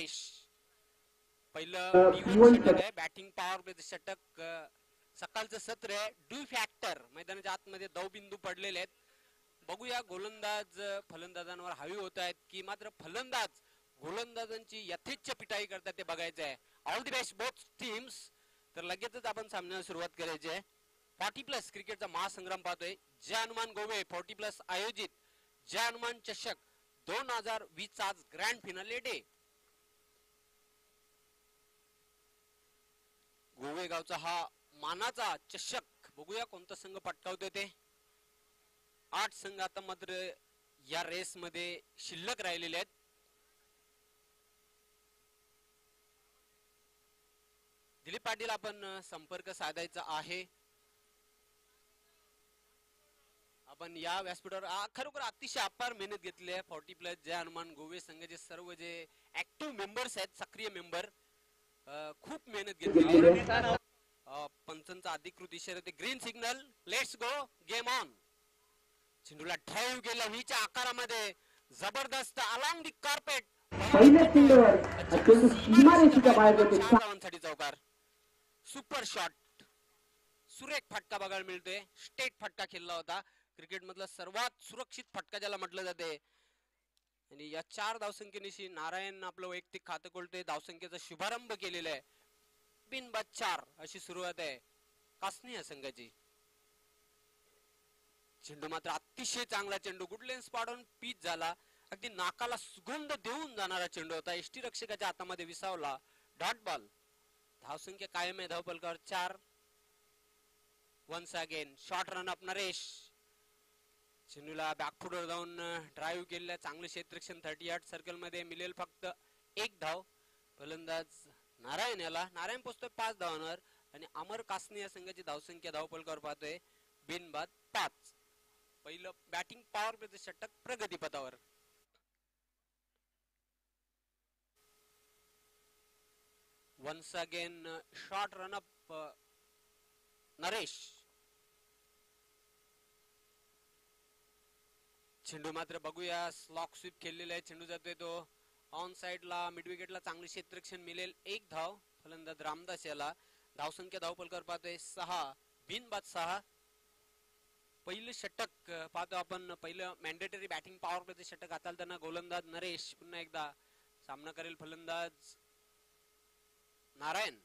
नरेश. पहिलं षटक आहे. बॅटिंग पॉवर प्ले षटक. सकाळचं सत्र आहे. ड्यू फॅक्टर मैदानाच्या आतमध्ये दवबिंदू पडलेले आहेत. बघूया गोलंदाज फलंदाजांवर हवी होत आहेत की मात्र फलंदाज गोलंदाजांची यथेच्छ पिटाई करतात ते बघायचं आहे. All the best both teams. तर लगेचच आपण सामन्याला सुरुवात करायची आहे. 40+ क्रिकेटचा महासंग्राम पाहतोय. जय हनुमान गोवे 40+ आयोजित जय हनुमान चषक 2020 आज ग्रँड फिनाले डे. गोवे गावचा हा मानाचा चषक. बघूया कोणता संघ पटकावतोय ते. 8 संघ आता मात्र या रेस मध्ये शिल्लक राहिलेले आहेत. दिलीप पाटील आपण संपर्क साधायचा आहे. आपण या व्यासपीठावर खरोखर अतिशय अपार मेहनत घेतली आहे. 40+ जय हनुमान गोवे संघाचे सर्व जे ऍक्टिव्ह मेंबर्स आहेत, सक्रिय मेंबर, खूप मेहनत घेतली आहे. पंचांचा अधिकृत इशारा ते green signal. Let's go game on. चेंडूला ड्राईव्ह केला व्हीच्या आकारामध्ये. जबरदस्त अलॉंग दी कार्पेट. धावांसाठी चौकार. Super shot. सुरेख फटका बघायला मिळतोय. स्टेट फटका खेळला होता. क्रिकेट मधला सर्वात सुरक्षित फटका ज्याला म्हटलं जाते. आणि या 4 धावसंख्येनिशी नारायण आपलं वैयक्तिक खातं खोलतोय. धावसंख्येचा शुभारंभ केलेला आहे. बिनबाद 4 अशी सुरुवात आहे कासनी या संघाची. चेंडू मात्र अतिशय चांगला चेंडू. गुड लेन्स पाडून पीच झाला. अगदी नाकाला सुगंध देऊन जाणारा चेंडू होता. एसटी रक्षकाच्या हातामध्ये विसावला. Dot ball. धावसंख्या कायम आहे धावफलकावर 4. Once again short run up Naresh. चेंडूला बॅकफुटवर जाऊन ड्राईव्ह केलेला. चांगले क्षेत्ररक्षण 30 यार्ड सर्कल मध्ये. मिळेल फक्त 1 धाव. फलंदाज नारायण याला. नारायण पोचतोय 5 धावांवर. आणि अमर कासनी या संघाची धावसंख्या धावफलकावर पाहतोय बिनबाद 5. पहिलं बॅटिंग पॉवर प्ले षटक प्रगतीपथावर. Once again short run up Naresh. चेंडू मात्र बघूया स्लॉक स्वीप खेळलेला आहे. चेंडू जातोय तो ऑन साइडला. मिड विकेटला चांगले क्षेत्ररक्षण. मिळेल 1 धाव. फलंदाज रामदास याला. धावसंख्या धावफलकावर पाहतोय 6. बिनबाद 6. पहिलं षटक पाहतो आपण. पहिलं मॅन्डेटरी बॅटिंग पॉवर प्ले षटक हाताळताना गोलंदाज नरेश. पुन्हा एकदा सामना करेल फलंदाज नारायण.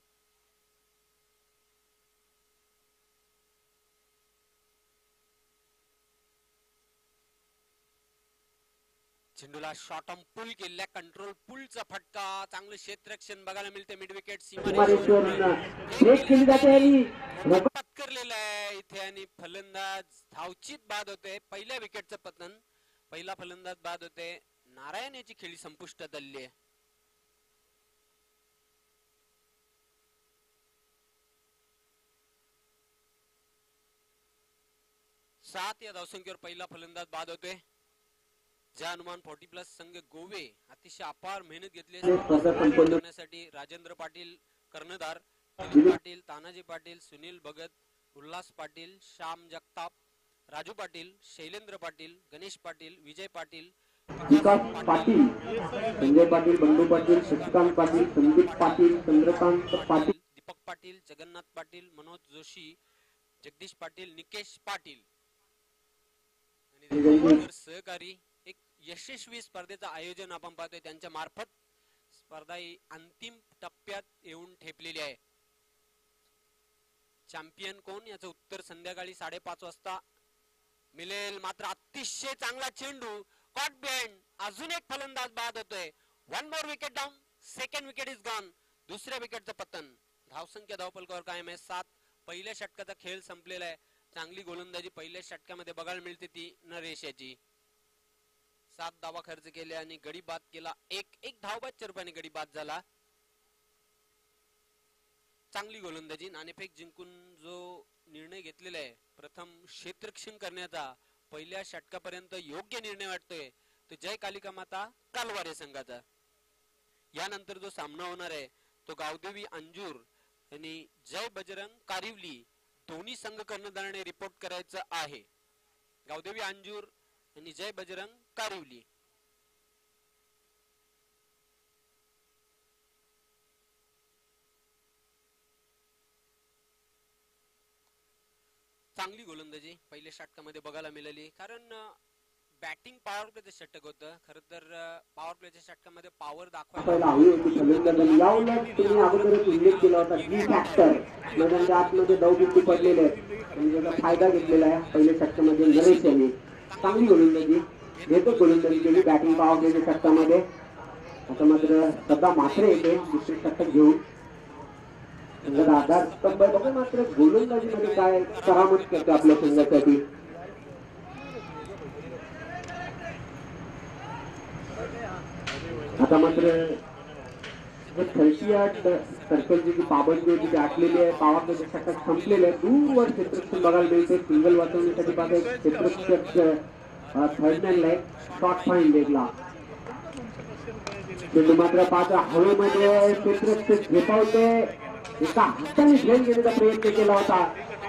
चेंडूला शॉर्ट ऑन पुल केलेला. कंट्रोल पुलचा फटका. चांगलं क्षेत्ररक्षण बघायला मिळते. मिड विकेट पत्करलेला आहे इथे. आणि फलंदाज धावचीत बाद होते. पहिल्या विकेटचं पतन. पहिला फलंदाज बाद होते. नारायण याची खेळी संपुष्टात आली आहे. सात या धावसंख्येवर पहिला फलंदाज बाद होते. जय हनुमान 40+ संघ गोवे अतिशय अपार मेहनत घेतली करण्यासाठी. राजेंद्र पाटील कर्णधार, दिलीप पाटील, तानाजी पाटील, सुनील भगत, उल्हास पाटील, श्याम जगताप, राजू पाटील, शैलेंद्र पाटील, गणेश पाटील, विजय पाटील, विकास पाटील, संजय पाटील, बंडू पाटील, शशिकांत पाटील, संदीप पाटील, चंद्रकांत पाटील, दीपक पाटील, जगन्नाथ पाटील, मनोज जोशी, जगदीश पाटील, निकेश पाटील आणि सहकारी. एक यशस्वी स्पर्धेचं आयोजन आपण पाहतोय. त्यांच्या मार्फत स्पर्धा ही अंतिम टप्प्यात येऊन ठेपलेली आहे. चॅम्पियन कोण याचं उत्तर संध्याकाळी 5:30 वाजता मिळेल. मात्र अतिशय चांगला चेंडू. Caught behind. अजून एक फलंदाज बाद होतोय. 1 more wicket down. Second wicket is gone. दुसऱ्या विकेटचं पतन. धावसंख्या धावफलकावर कायम आहे 7. पहिल्या षटकाचा खेळ संपलेला आहे. चांगली गोलंदाजी पहिल्या षटकामध्ये बघायला मिळते ती नरेश याची. 7 धावा खर्च केले आणि गडी बाद केला. एक धावबादच्या रूपाने गडी बाद झाला. चांगली गोलंदाजी. नाणेफेक जिंकून जो निर्णय घेतलेला आहे प्रथम क्षेत्ररक्षण करण्याचा, पहिल्या षटकापर्यंत योग्य निर्णय वाटतोय तो जय कालिका माता कालवारे संघाचा. यानंतर जो सामना होणार आहे तो गावदेवी अंजूर आणि जय बजरंग कारिवली दोन्ही संघ कर्णधाराने रिपोर्ट करायचं आहे. गावदेवी अंजूर आणि जय बजरंग कारिवली. चांगली गोलंदाजी पहिल्या षटकामध्ये बघायला मिळाली, कारण बॅटिंग पॉवर प्लेचं षटक होतं. खरं तर पॉवर प्लेच्या षटकामध्ये पॉवर पहिला हवी होती फलंदाजी. याउलट तुम्ही अगोदरच उल्लेख केला होता जी फॅक्टर मैदानाच्या आतमध्ये धावबिट्टी पडलेले आहेत आणि त्याचा फायदा घेतलेला आहे पहिल्या षटकामध्ये नरेश यांनी. चांगली गोलंदाजी, बेहतर गोलंदाजी केली बॅटिंग पॉवर प्लेच्या षटकामध्ये. आता मात्र सध्या मात्रे येते दुसरे षटक घेऊन. आधार स्तंभ बघा मात्र गोलंदाजीमध्ये काय करामत करते आपल्या संघासाठी. आता मात्र 38 सर्कलची जी पाबंदी होती ती आटलेली आहे. पॉवर प्लेचे षटक संपलेले आहे. दूरवर क्षेत्ररक्षण बघायला मिळते. सिंगल वाचवण्यासाठी पाहते क्षेत्ररक्षक थर्ड मॅनला शॉर्ट फाईन देखला. चेंडू मात्र पाच हवेमध्ये क्षेत्ररक्षक झेपावते. एका हाताने झेल घेण्याचा प्रयत्न केला होता,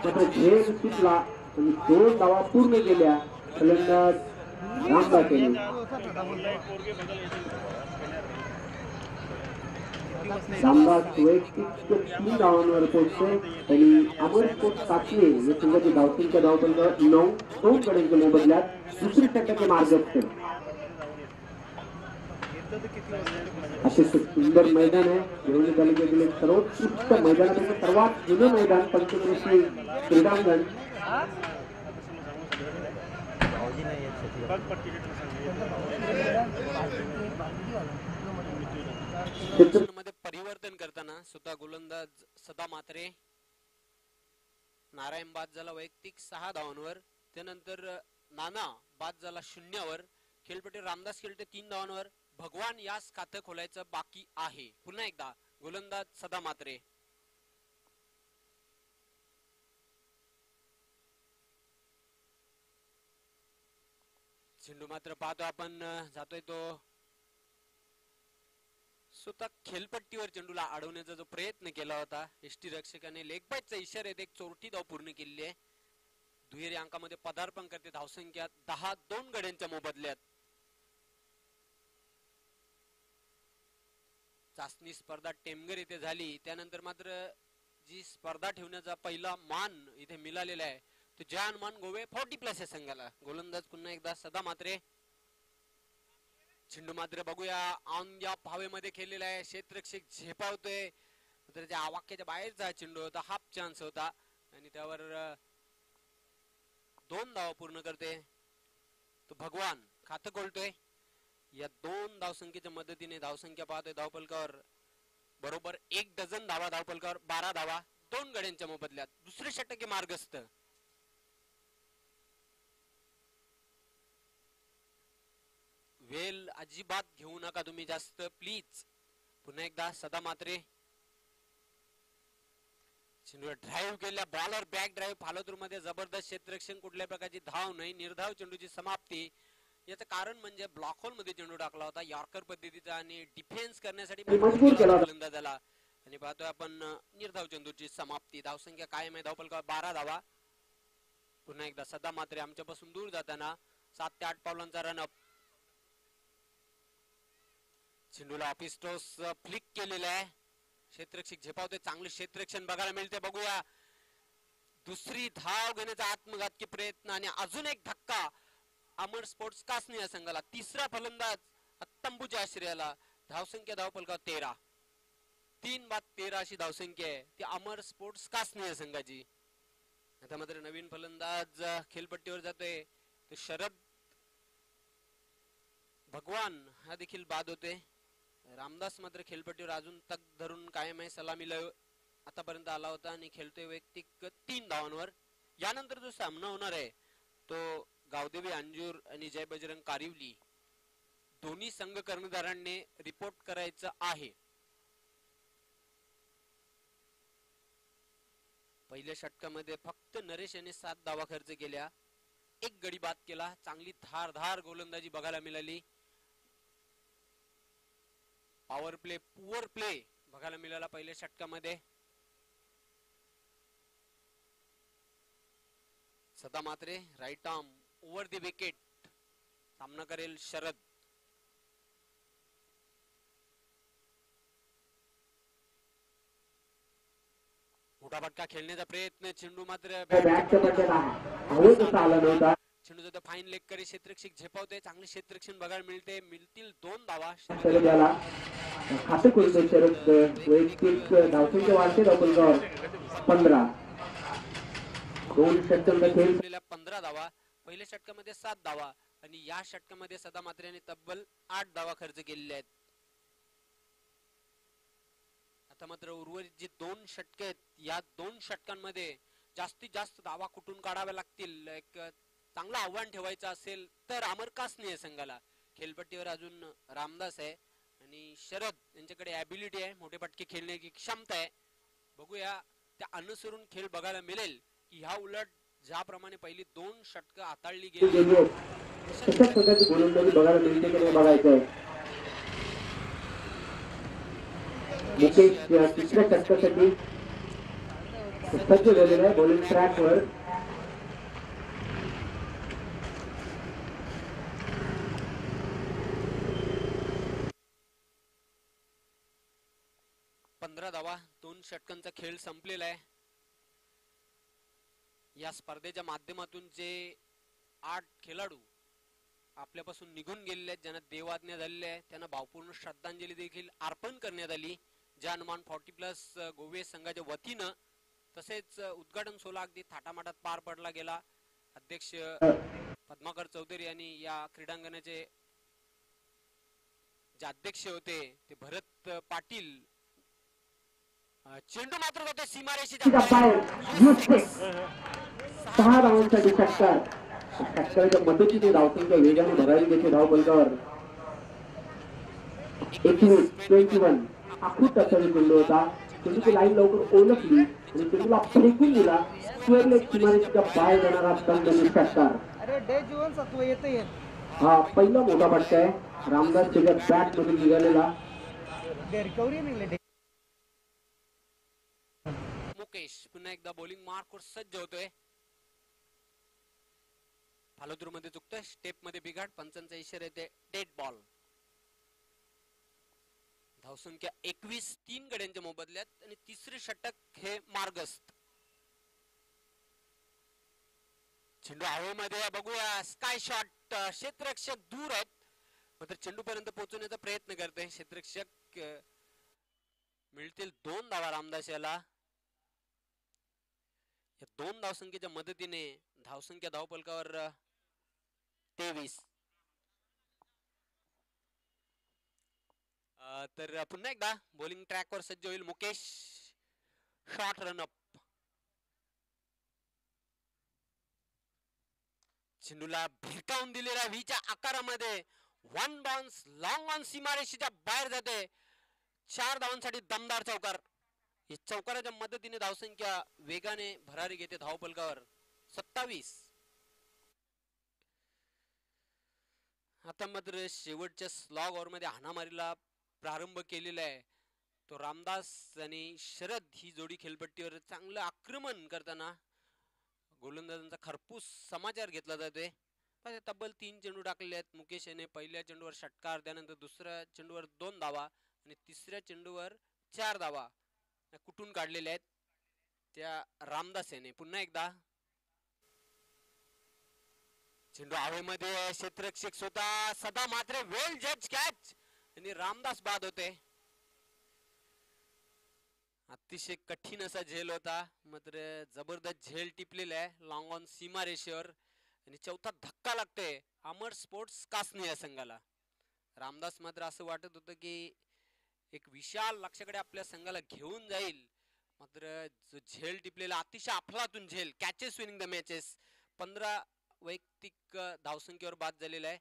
मात्र झेल सुटला आणि 2 धावा पूर्ण केल्या. फलंदाज रामदास यांनी. रामदास वैयक्तिक 3 धावांवर पोहोचतोय आणि अमर स्पोर्ट्स कासने या संघाची धावसंख्या धावपंच 9 गड्यांच्या मोबदल्यात दुसरी षटकाचे मार्गस्थ. असे सुंदर मैदान आहे. भिवंडी तालुक्यातील एक सर्वोत्कृष्ट मैदानापैकी सर्वात जुनं मैदान पंचक्रोशी क्रीडांगण. मध्ये परिवर्तन करताना सुद्धा गोलंदाज सदा मात्रे. नारायण बाद झाला वैयक्तिक 6 धावांवर. त्यानंतर नाना बाद झाला 0वर. खेळपट्टी रामदास खेळते 3 धावांवर. भगवान यास खातं खोलायचं बाकी आहे. पुन्हा एकदा गोलंदाज सदा मात्रे. चेंडू मात्र पाहतो आपण जातोय तो स्वतः खेळपट्टीवर चेंडूला अडवण्याचा जो प्रयत्न केला होता एसटी रक्षकाने लेग बाईटचा इशारा एक चौथी धाव पूर्ण केली आहे. दुहेरी अंकामध्ये पदार्पण करते. धावसंख्या 10 2 गड्यांच्या मोबदल्यात. चाचणी स्पर्धा टेमघर इथे झाली त्यानंतर मात्र जी स्पर्धा ठेवण्याचा पहिला मान इथे मिळालेला आहे तो जयान मान गोवे 40+ या संघाला. गोलंदाज पुन्हा एकदा सदा मात्रे. चेंडू मात्र बघूया ऑन या हवेमध्ये खेळलेला आहे. क्षेत्ररक्षक झेपावतोय, तर त्या आवाक्याच्या बाहेरचा चेंडू होता. हाफ चान्स होता आणि त्यावर 2 धावा पूर्ण करते तो भगवान. खातं खोलतोय. या 2 धावसंख्येच्या मदतीने धावसंख्या पाहतोय धावफलकावर बरोबर 1 डझन धावा. धावफलकावर 12 धावा 2 गड्यांच्या मोबदल्यात. दुसरे षटक मार्गस्थ. वेल अजिबात घेऊ नका तुम्ही जास्त प्लीज. पुन्हा एकदा सदा मात्रे. ड्राईव्ह केल्या बॉलर बॅक ड्राईव्ह फॉलोथ्रू मध्ये जबरदस्त क्षेत्ररक्षण. कुठल्या प्रकारची धाव नाही. निर्धाव चेंडूची समाप्ती. याचं कारण म्हणजे ब्लॉक होल मध्ये चेंडू टाकला होता यॉर्कर पद्धतीचा आणि डिफेन्स करण्यासाठी गोलंदाजाला. आणि पाहतोय आपण निर्धाव चेंडूची समाप्ती. धावसंख्या कायम आहे. धावफलकावर 12 धावा. पुन्हा एकदा सदा मात्रे आमच्यापासून दूर जाताना 7 ते 8 पावलांचा रनअप. चेंडूला ऑफिस्टोस फ्लिक केलेला आहे. क्षेत्ररक्षक झेपावतोय. चांगले क्षेत्ररक्षण बघायला मिळते. बघूया दुसरी धाव घेण्याचा आत्मघातकी प्रयत्न आणि अजून एक धक्का अमर स्पोर्ट्स कासने या संघाला. तिसरा फलंदाज तंबूच्या आश्रयाला. धावसंख्या धावफलकावर 13. 3-13 अशी धावसंख्या आहे ती अमर स्पोर्ट्स कासने या संघाची. आता मात्र नवीन फलंदाज खेळपट्टीवर जातोय तो शरद भगवान हा देखील बाद होते. रामदास मात्र खेळपट्टीवर अजून तग धरून कायम आहे. सलामीला आतापर्यंत आला होता आणि खेळतोय वैयक्तिक 3 धावांवर. यानंतर जो सामना होणार आहे तो गावदेवी अंजूर आणि जय बजरंग कारिवली दोन्ही संघ कर्णधारांनी रिपोर्ट करायचं आहे. पहिल्या षटकामध्ये फक्त नरेश यांनी 7 धावा खर्च केल्या. 1 गडी बाद केला. चांगली धारधार गोलंदाजी बघायला मिळाली. पॉवर प्ले पुअर प्ले बघायला मिळाला पहिल्या षटकामध्ये. Sada Matre right arm over the wicket. सामना करेल शरद. मोठा फटका खेळण्याचा प्रयत्न, चेंडू मात्र बॅटच्या पट्ट्यात हवेत असा आला नव्हता. चेंडू जातो फाईन लेग करे, क्षेत्ररक्षक झेपावते, चांगले क्षेत्ररक्षण बघायला मिळते. मिळतील 2 धावा. शरद याला खाते करून शरद वैयक्तिक धावसंख्या वाढते धावपलकावर 15. 2 षटकांचा खेळ 15 धावा. पहिल्या षटकामध्ये 7 धावा आणि या षटकामध्ये सदा मात्रेने तब्बल 8 धावा खर्च केलेल्या आहेत. आता मात्र उर्वरित जी 2 षटके आहेत, या 2 षटकांमध्ये जास्तीत जास्त धावा कुठून काढाव्या लागतील. एक चांगलं आव्हान ठेवायचं असेल तर अमरकासने संघाला. खेळपट्टीवर अजून रामदास आहे आणि शरद यांच्याकडे ॲबिलिटी आहे, मोठे फटके खेळण्याची क्षमता आहे. बघूया त्या अनुसरून खेळ बघायला मिळेल की ह्या उलट ज्याप्रमाणे पहिली 2 षटकं हाताळली गेली तशाच प्रकारची गोलंदाजी बघायला मिळते की नाही बघायचंय. मुकेश तिसऱ्या षटकासाठी सज्ज झालेला आहे बॉलिंग ट्रॅकवर. धावा. 2 षटकांचा खेळ संपलेला आहे. या स्पर्धेच्या माध्यमातून जे 8 खेळाडू आपल्यापासून निघून गेलेले आहेत, ज्यांना देवाज्ञा झालेली आहे, त्यांना भावपूर्ण श्रद्धांजली देखील अर्पण करण्यात आली. जानमान 40+ गोवे संघाच्या वतीनं. तसेच उद्घाटन सोहळा अगदी थाटामाटात पार पडला गेला. अध्यक्ष पद्माकर चौधरी आणि या क्रीडांगणाचे जे अध्यक्ष होते ते भरत पाटील. चेंडू मात्र होते सीमारेषेच्या 6 धावांसाठी षटकार. षटकाराच्या मदतीने धावसंख्या वेगाने भरायला घेते धावपलकावर. 21 आखूट असा चेंडू होता. चेंडूची लाईन लवकर ओळखली आणि चेंडूला फेकून दिला. स्क्वेअर लेग सीमारेषेच्या बाहेर जाणारा स्तंभनी षटकार. हा पहिला मोठा फटका आहे रामदास त्याच्या बॅट मधून निघालेला. मुकेश पुन्हा एकदा बॉलिंग मार्कवर सज्ज होतोय. फालोद्रू मध्ये चुकतोय, स्टेप मध्ये बिघाड. पंचांचा इशारा येते डेड बॉल. धावसंख्या 21, 3 गड्यांच्या मोबदल्यात आणि तिसरे षटक हे मार्गस्थ. चेंडू हवेमध्ये बघूया. Sky shot. क्षेत्ररक्षक दूर आहेत मात्र चेंडू पर्यंत पोहोचवण्याचा प्रयत्न करते क्षेत्ररक्षक. मिळतील 2 धावा रामदास याला. या 2 धावसंख्येच्या मदतीने धावसंख्या धावपलकावर 23. तर पुन्हा एकदा बॉलिंग ट्रॅकवर सज्ज होईल मुकेश. Short run up. चेंडूला भेटावून दिलेल्या व्हीच्या आकारामध्ये 1 बाउन्स लॉंग ऑन सीमारेषेच्या बाहेर जाते. 4 धावांसाठी दमदार चौकार. चौकाराच्या मदतीने धावसंख्या वेगाने भरारी घेते धावपलकावर 27. आता मात्र शेवटच्या स्लॉग ओव्हर मध्ये हाणामारीला प्रारंभ केलेला आहे. तो रामदास आणि शरद ही जोडी खेळपट्टीवर चांगलं आक्रमण करताना गोलंदाजांचा खरपूस समाचार घेतला जातोय. तब्बल 3 चेंडू टाकलेले आहेत. मुकेश याने पहिल्या चेंडूवर षटकार, त्यानंतर दुसऱ्या चेंडूवर 2 धावा आणि तिसऱ्या चेंडूवर 4 धावा कुठून काढलेल्या आहेत त्या रामदास याने. पुन्हा एकदा चेंडू हवेमध्ये. क्षेत्ररक्षक स्वतः सदा मात्र वेल जज कॅच आणि रामदास बाद होते. अतिशय कठीण असा झेल होता मात्र जबरदस्त झेल टिपलेला आहे लॉंग ऑन सीमा रेषेवर आणि चौथा धक्का लागतोय अमर स्पोर्ट्स कासनी या संघाला. रामदास मात्र असं वाटत होतं की एक विशाल लक्ष्याकडे आपल्या संघाला घेऊन जाईल मात्र जो झेल टिपलेला अतिशय अफलातून झेल. Catches winning the matches. 15 वैयक्तिक धावसंख्येवर बाद झालेला आहे.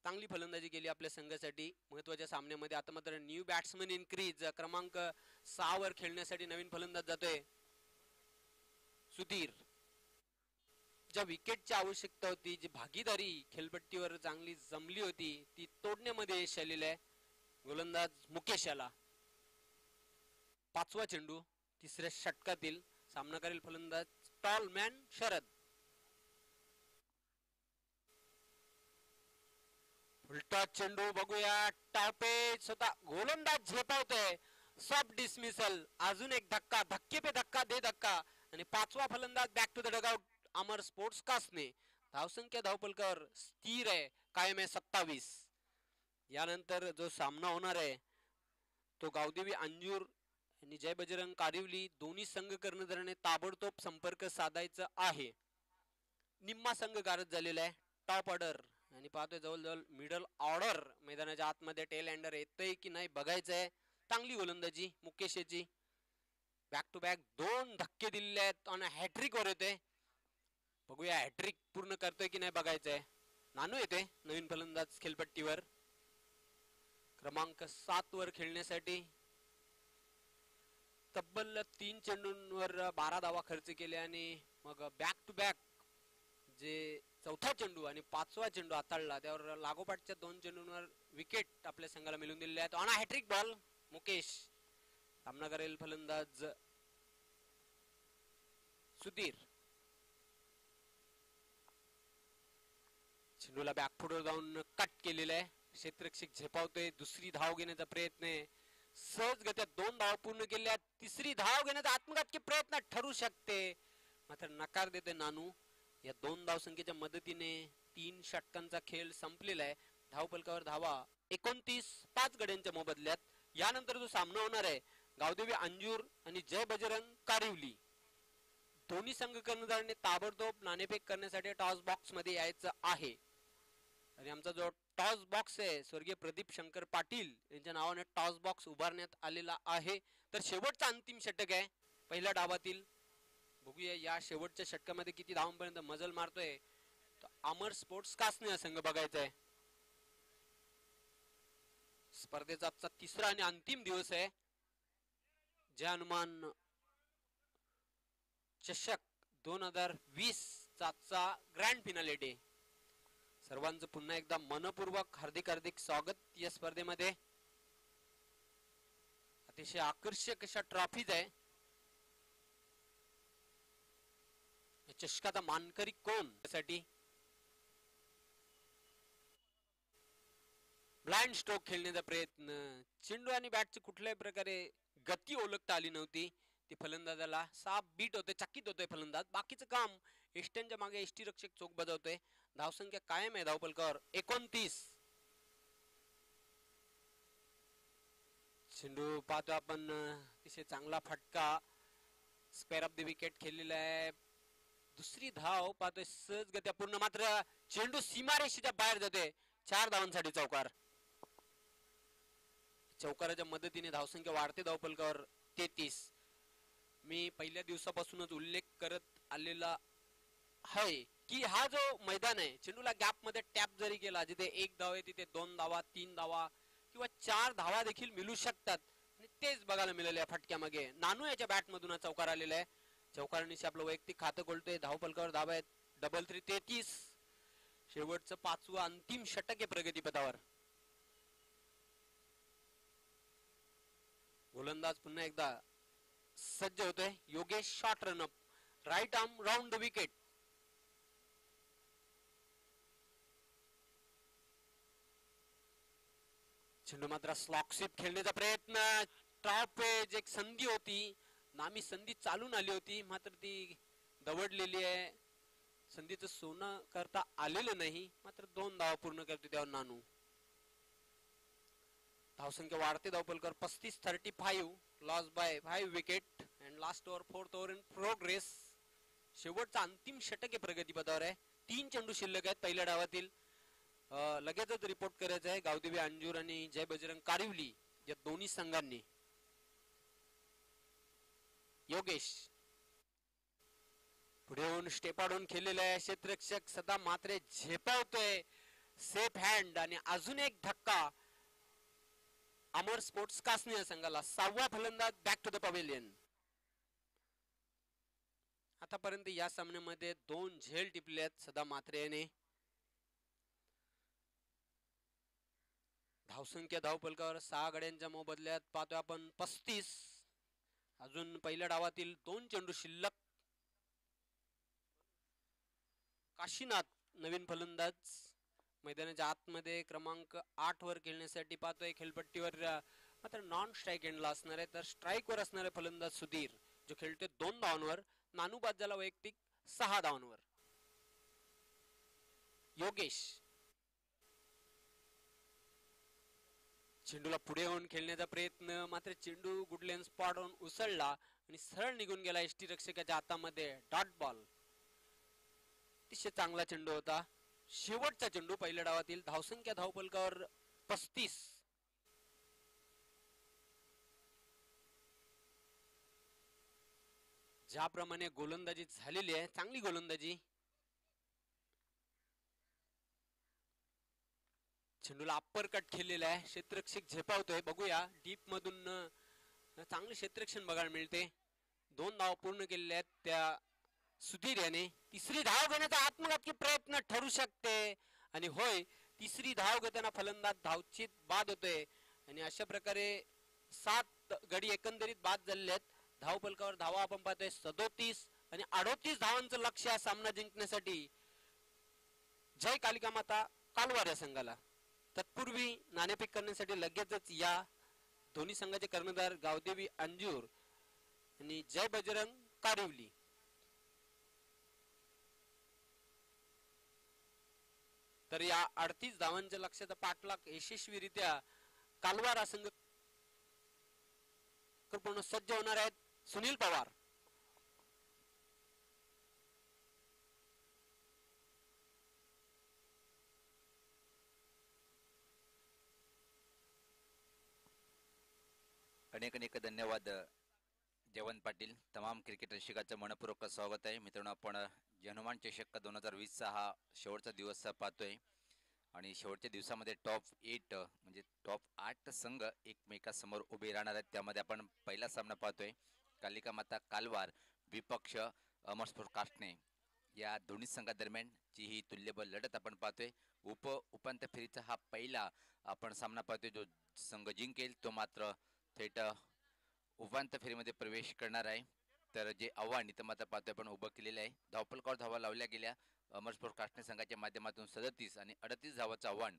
चांगली फलंदाजी केली आपल्या संघासाठी महत्वाच्या सामन्यामध्ये. आता मात्र न्यू बॅट्समन इनक्रीज. क्रमांक 6 वर खेळण्यासाठी नवीन फलंदाज जातोय सुधीर. ज्या विकेटची आवश्यकता होती, जी भागीदारी खेळपट्टीवर चांगली जमली होती ती तोडण्यामध्ये यश आलेलं आहे गोलंदाज मुकेश याला. 5वा चेंडू तिसऱ्या षटकातील. सामना करेल फलंदाज टॉलमॅन शरद. उलटा चेंडू बघूया. टॉपेज स्वतः गोलंदाज झेपावतोय. सॉफ्ट डिसमिसल, अजून एक धक्का, धक्के पे धक्का दे धक्का, आणि पाचवा फलंदाज back to the dugout Amar sports कासने. धावसंख्या धावपलकर स्थिर आहे, कायम आहे 27. यानंतर जो सामना होणार आहे तो गावदेवी अंजूर आणि जय बजरंग कारिवली दोन्ही संघ कर्णधाराने ताबडतोब संपर्क साधायचा आहे. निम्मा संघ गारद झालेला आहे. टॉप ऑर्डर आणि पाहतोय जवळजवळ मिडल ऑर्डर मैदानाच्या आतमध्ये टेल एंडर येतंय की नाही बघायचंय. चांगली गोलंदाजी मुकेशची, बॅक टू बॅक 2 धक्के दिलेले आहेत आणि हॅट्रिक वर येते. बघूया हॅट्रिक पूर्ण करतोय की नाही बघायचंय. नानू येते नवीन फलंदाज खेळपट्टीवर क्रमांक 7 वर खेळण्यासाठी. तब्बल 3 चेंडूंवर 12 धावा खर्च केले आणि मग बॅक टू बॅक जे चौथा चेंडू आणि 5वा चेंडू हाताळला त्यावर लागोपाठच्या 2 चेंडूंवर विकेट आपल्या संघाला मिळून दिलेले आहेत. आणि हॅट्रिक बॉल मुकेश. सामना करेल फलंदाज सुधीर. चेंडूला बॅकफुटवर जाऊन कट केलेला आहे. क्षेत्ररक्षक झेपावतोय. दुसरी धाव घेण्याचा प्रयत्न आहे. सहजगत्या 2 धाव पूर्ण केल्या. तिसरी धाव घेण्याचा आत्मघातकी प्रयत्न ठरू शकते, मात्र नकार देते नानू. या 2 धावसंख्येच्या मदतीने 3 षटकांचा खेळ संपलेला आहे. धावफलकावर धावा 29 5 गड्यांच्या मोबदल्यात. यानंतर जो सामना होणार आहे गावदेवी अंजूर आणि जय बजरंग कारिवली दोन्ही संघ कर्णधारांनी ताबडतोब नाणेफेक करण्यासाठी टॉस बॉक्स मध्ये यायचं आहे. आणि आमचा जो टॉस बॉक्स आहे स्वर्गीय प्रदीप शंकर पाटील यांच्या नावाने टॉस बॉक्स उभारण्यात आलेला आहे. तर शेवटचा अंतिम षटक आहे पहिल्या डावातील. बघूया या शेवटच्या षटकामध्ये किती धावांपर्यंत मजल मारतोय. अमर स्पोर्ट्स कासने हा संघ बघायचा आहे. स्पर्धेचा आजचा तिसरा आणि अंतिम दिवस आहे. जय हनुमान चषक 2020 चा ग्रँड फिनाले डे. सर्वांचं पुन्हा एकदा मनपूर्वक हार्दिक स्वागत या स्पर्धेमध्ये. अतिशय आकर्षक अशा ट्रॉफीज आहे. चषकाचा मानकरी कोण यासाठी ब्लाइंड स्ट्रोक खेळण्याचा प्रयत्न. चेंडू आणि बॅटची कुठल्याही प्रकारे गती ओळखता आली नव्हती. ती फलंदाजाला साफ बीट होते, चकित होतोय फलंदाज. बाकीचं काम एष्ट्यांच्या मागे एष्टी रक्षक चोख बजावतोय. धावसंख्या कायम आहे धावपलकावर 29. चेंडू पाहतो आपण अतिशय चांगला फटका. स्पेअर ऑफ द विकेट खेळलेला आहे. दुसरी धाव पाहतोय सहजगत्या पूर्ण, मात्र चेंडू सीमारेषेच्या बाहेर जातोय. 4 धावांसाठी चौकार. चौकाराच्या मदतीने धावसंख्या वाढते धावपलकावर 33. मी पहिल्या दिवसापासूनच उल्लेख करत आलेला आहे की हा जो मैदान आहे चेंडूला गॅप मध्ये टॅप जरी केला जिथे 1 धाव आहे तिथे 2 धावा 3 धावा किंवा 4 धावा देखील मिळू शकतात. आणि तेच बघायला मिळाले फटक्यामागे. नानू याच्या बॅट मधून चौकार आलेला आहे. चौकारांनीशी आपलं वैयक्तिक खातं खोलतोय. धावपलकावर धावा आहेत 3 33. शेवटचं 5वं अंतिम षटक आहे प्रगतीपथावर. गोलंदाज पुन्हा एकदा सज्ज होतोय. Yogesh short run up, right arm round the wicket. चेंडू मात्र स्लॉकशिप खेळण्याचा प्रयत्न. टॉप एज एक संधी होती, नामी संधी चालून आली होती, मात्र ती दवडलेली आहे. संधीचं सोनं करता आलेलं नाही, मात्र 2 धावा पूर्ण करते त्यावर नानू. धावसंख्या वाढते धावपलकर 35-35. Loss by 5 wicket and last over 4th over in progress. शेवटचा अंतिम षटक आहे प्रगतीपथावर आहे. 3 चेंडू शिल्लक आहेत पहिल्या डावातील. लगेचच रिपोर्ट करायचं आहे गावदेवी अंजूर आणि जय बजरंग कारिवली या दोन्ही संघांनी. योगेश पुढे येऊन स्टेपाडून खेळलेला आहे. क्षेत्ररक्षक सदा मात्रे झेपावतोय. सेफ हँड आणि अजून एक धक्का अमर स्पोर्ट्स कासने संघाला. 6वा फलंदाज बॅक टू द पवेलियन. आतापर्यंत या सामन्यामध्ये 2 झेल टिपले आहेत सदा मात्रे याने. धावसंख्या धावपलकावर 6 गड्यांच्या मोबदल्यात पाहतोय आपण 35. अजून पहिल्या डावातील 2 चेंडू शिल्लक. काशीनाथ नवीन फलंदाज मैदानाच्या आतमध्ये क्रमांक 8 वर खेळण्यासाठी पाहतोय. खेळपट्टीवर मात्र नॉन स्ट्राईक एंडला असणार आहे, तर स्ट्राईक वर असणारे फलंदाज सुधीर जो खेळतोय 2 धावांवर, नानू बाद झाला वैयक्तिक 6 धावांवर. योगेश चेंडूला पुढे होऊन खेळण्याचा प्रयत्न, मात्र चेंडू गुडलेन स्पॉटवरून उसळला आणि सरळ निघून गेला एसटी रक्षकाच्या हातामध्ये. Dot ball. अतिशय चांगला चेंडू होता. शेवटचा चेंडू पहिल्या डावातील. धावसंख्या धावफलकावर 35. ज्याप्रमाणे गोलंदाजी झालेली आहे, चांगली गोलंदाजी. चेंडूला अप्पर कट खेळलेला आहे, क्षेत्ररक्षक झेपावतोय. बघूया डीप मधून चांगले क्षेत्ररक्षण बघायला मिळते. 2 धाव पूर्ण केलेल्या आहेत त्या सुधीर याने. तिसरी धाव घेण्याचा आत्मघातकी प्रयत्न ठरू शकते आणि होय, तिसरी धाव घेताना फलंदाज धावचीत बाद होतोय आणि अशा प्रकारे 7 गडी एकंदरीत बाद झालेले आहेत. धावफलकावर धावा आपण पाहतोय 37 आणि 38 धावांचं लक्ष्य सामना जिंकण्यासाठी जय कालिका माता कालवार या संघाला. तत्पूर्वी नाणेफेक करण्यासाठी लगेचच या दोन्ही संघाचे कर्णधार गावदेवी अंजूर आणि जय बजरंग कारिवली. तर या 38 धावांच्या लक्ष्याचा पाठलाग यशस्वीरित्या कालवार हा संघ पूर्ण सज्ज होणार आहेत. सुनील पवार अनेक अनेक धन्यवाद जयवंत पाटील. तमाम क्रिकेट रसिकांचं मनपूर्वक स्वागत आहे. मित्रांनो, आपण हनुमान चषक 2020 हा शेवटचा दिवस पाहतोय आणि शेवटच्या दिवसामध्ये टॉप 8 म्हणजे टॉप 8 संघ एकमेकांसमोर उभे राहणार आहेत. त्यामध्ये आपण पहिला सामना पाहतोय कालिका माता कालवार विपक्ष अमरस्फोट काष्टणे या दोन्ही संघादरम्यानची ही तुल्यबळ लढत आपण पाहतोय. उपांत्य फेरीचा हा पहिला आपण सामना पाहतोय. जो संघ जिंकेल तो मात्र थेट उपांत्य फेरीमध्ये प्रवेश करणार आहे. तर जे आव्हान इथं मात्र पाहतोय आपण उभं केलेलं आहे. धावफलकावर धावा लावल्या गेल्या. अमरस्फोट काष्टणे संघाच्या माध्यमातून 37 आणि 38 धावाचं आव्हान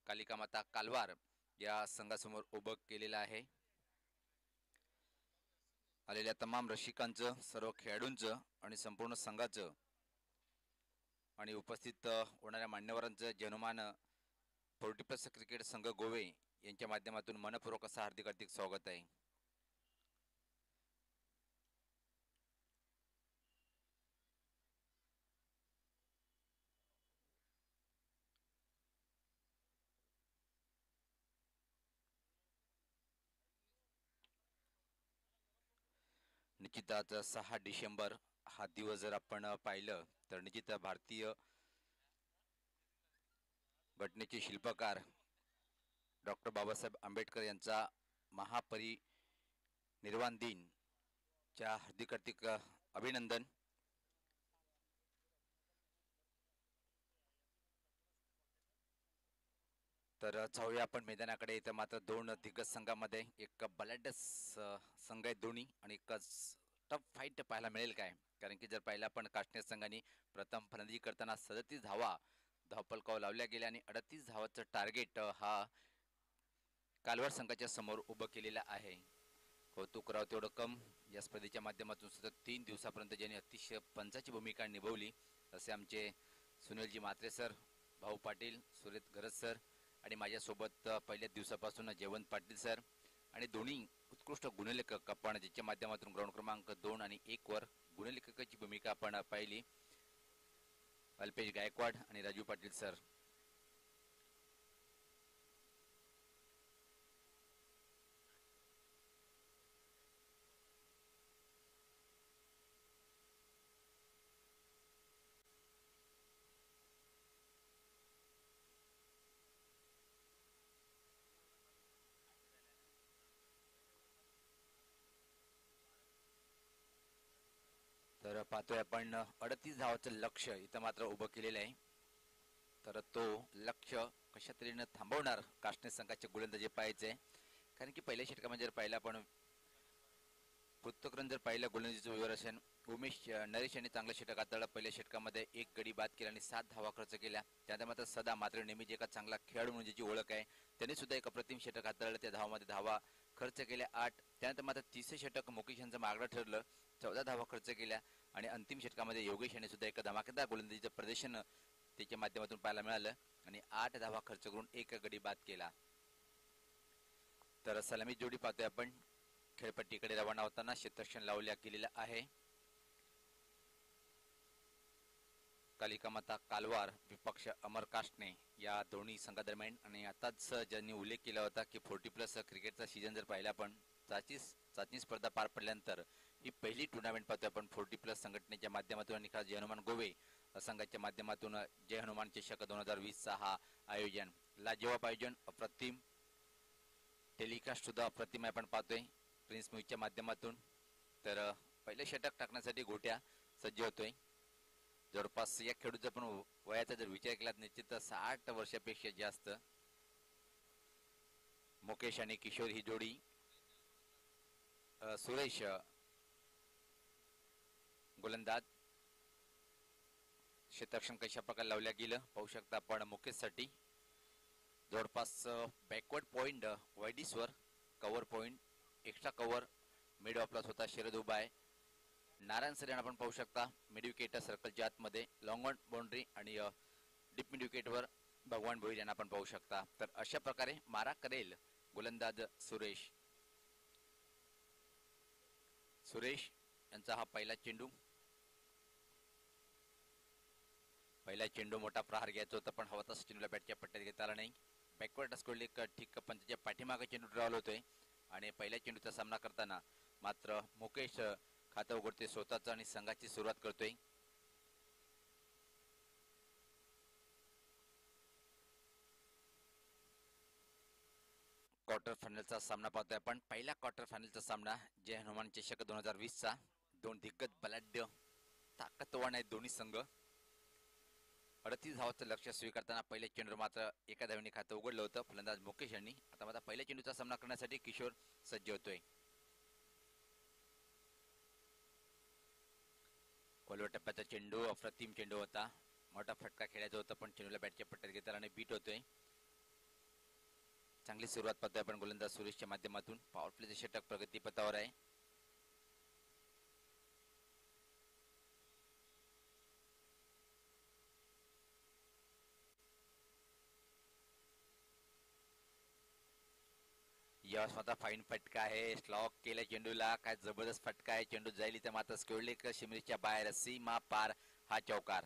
कालिका माता कालवार या संघासमोर उभं केलेलं आहे. आलेल्या तमाम रसिकांचं, सर्व खेळाडूंचं आणि संपूर्ण संघाचं आणि उपस्थित होणाऱ्या मान्यवरांचं हनुमान 40+ क्रिकेट संघ गोवे यांच्या माध्यमातून मनपूर्वक असं हार्दिक स्वागत आहे. निश्चितच 6 डिसेंबर हा दिवस जर आपण पाहिलं तर निश्चित भारतीय घटनेचे शिल्पकार डॉक्टर बाबासाहेब आंबेडकर यांचा महापरिनिर्वाण दिन च्या हार्दिक अभिनंदन. तर जाऊया आपण मैदानाकडे. इथं मात्र 2 दिग्गज संघामध्ये एक बलाढ्य संघ आहेत दोन्ही आणि एकच टफ फाईट पाहायला मिळेल काय, कारण की जर पाहिलं आपण काष्टणे संघाने प्रथम फलंदाजी करताना 37 धावा धावफलकावर लावल्या गेल्या आणि 38 धावाचं टार्गेट हा कालवार संघाच्या समोर उभं केलेलं आहे. कौतुक करावं तेवढं कम. या स्पर्धेच्या माध्यमातून सतत 3 दिवसापर्यंत ज्यांनी अतिशय पंचाची भूमिका निभावली असे आमचे सुनीलजी म्हात्रे सर, भाऊ पाटील, सुरेश गरज सर आणि माझ्यासोबत पहिल्याच दिवसापासून जयवंत पाटील सर आणि दोन्ही उत्कृष्ट गुणलेखक आपण ज्याच्या माध्यमातून ग्राउंड क्रमांक 2 आणि 1 वर गुणलेखकाची भूमिका आपण पाहिली. अल्पेश गायकवाड आणि राजू पाटील सर. तर पाहतोय आपण 38 धावाचं लक्ष्य इथं मात्र उभं केलेलं आहे. तर तो लक्ष्य कशा तऱ्हेने थांबवणार काष्टणे संघाचे गोलंदाजी पाहायचे, कारण की पहिल्या षटकामध्ये जर पाहिलं आपण पृथ्वीकरण जर पाहिलं गोलंदाजीचं विवर असेल, उमेश नरेश यांनी चांगलं षटक हाताळलं. पहिल्या षटकामध्ये 1 गडी बाद केला आणि 7 धावा खर्च केल्या. त्यानंतर मात्र सदा मात्र नेहमी जे एका चांगला खेळाडू म्हणजे जी ओळख आहे, त्याने सुद्धा एक अप्रतिम षटक हाताळलं. त्या धावामध्ये धावा खर्च केल्या 8. त्यानंतर मात्र तिसरे षटक मुकेश यांचं मागणं ठरलं. 14 धावा खर्च केल्या आणि अंतिम षटकामध्ये योगेश यांनी सुद्धा एक धमाकेदार गोलंदाजीचं प्रदर्शन त्याच्या माध्यमातून पाहायला मिळालं आणि 8 धावा खर्च करून एक गडी बाद केला. तर सलामी जोडी पाहतोय आपण. खेळपट्टीकडे रवाना होताना क्षेत्ररक्षण लावल्या गेलेलं आहे. कालिका माता कालवार विपक्ष अमर काष्टणे या दोन्ही संघादरम्यान. आणि आताच ज्यांनी उल्लेख केला होता की 40+ क्रिकेटचा सीझन जर पाहिला आपण चाचणी स्पर्धा पार पडल्यानंतर ही पहिली टुर्नामेंट पाहतोय आपण 40+ संघटनेच्या माध्यमातून आणि खास जय हनुमान गोवे संघाच्या माध्यमातून जय हनुमान चषक 2020 चा हा आयोजन. लाजवाब आयोजन, अप्रतिम टेलिकास्ट सुद्धा अप्रतिम आपण पाहतोय प्रिन्स म्यूजच्या माध्यमातून. तर पहिले षटक टाकण्यासाठी गोट्या सज्ज होतोय. जवळपास या खेळूचा पण वयाचा जर विचार केला निश्चित 60 वर्षापेक्षा जास्त. मुकेश आणि किशोर ही जोडी. सुरेश गोलंदाज. क्षेत्ररक्षण कशा प्रकारे लावल्या गेलं पाहू शकता आपण. मुकेश साठी जवळपास बॅकवर्ड पॉइंट वायडीसवर cover point extra cover mid ऑफला स्वतः शरद उभा आहे. नारायण सर आपण पाहू शकता मिड विकेट सर्कलच्या आतमध्ये लॉंग ऑन बाउंड्री आणि डीप मिड विकेटवर भगवान भोईर यांना आपण पाहू शकता. तर अशा प्रकारे मारा करेल गोलंदाज सुरेश. सुरेश यांचा हा पहिला चेंडू. पहिला चेंडू मोठा प्रहार घ्यायचा होता पण हवा तसा चेंडूला बॅटच्या पट्ट्यात घेता आला नाही. बॅकवर्ड स्कोरली ठीक पंचाच्या पाठीमागे चेंडू ड्रॉल होतोय आणि पहिल्या चेंडूचा सामना करताना मात्र मुकेश खातं उघडते स्वतःच आणि संघाची सुरुवात करतोय. क्वार्टर फायनलचा सामना पाहतोय आपण. पहिला क्वार्टर फायनलचा सामना जय हनुमान चषक 2020 चा. दोन दिग्गज बलाढ्य ताकदवान आहेत दोन्ही संघ. 38 धावांचं लक्ष्य स्वीकारताना पहिल्या चेंडूवर मात्र एका धावेने खातं उघडलं होतं फलंदाज मुकेश यांनी. आता मात्र पहिल्या चेंडूचा सामना करण्यासाठी किशोर सज्ज होतोय. खोलवर टप्प्याचा चेंडू अप्रतिम चेंडू होता. मोठा फटका खेळायचा होता पण चेंडूला बॅटच्या पट्ट्यात घेताना आणि बीट होतोय. चांगली सुरुवात पाहतोय आपण गोलंदाज सुरेशच्या माध्यमातून. पॉवर प्लेचे षटक प्रगतीपथावर आहे. या स्वतः फाईन फटका आहे. स्लॉक केला चेंडूला. काय जबरदस्त फटका आहे. चेंडू जाईल इथे मात्र स्क्वेअरलेग शिमरीच्या बाहेर सीमा पार हा चौकार.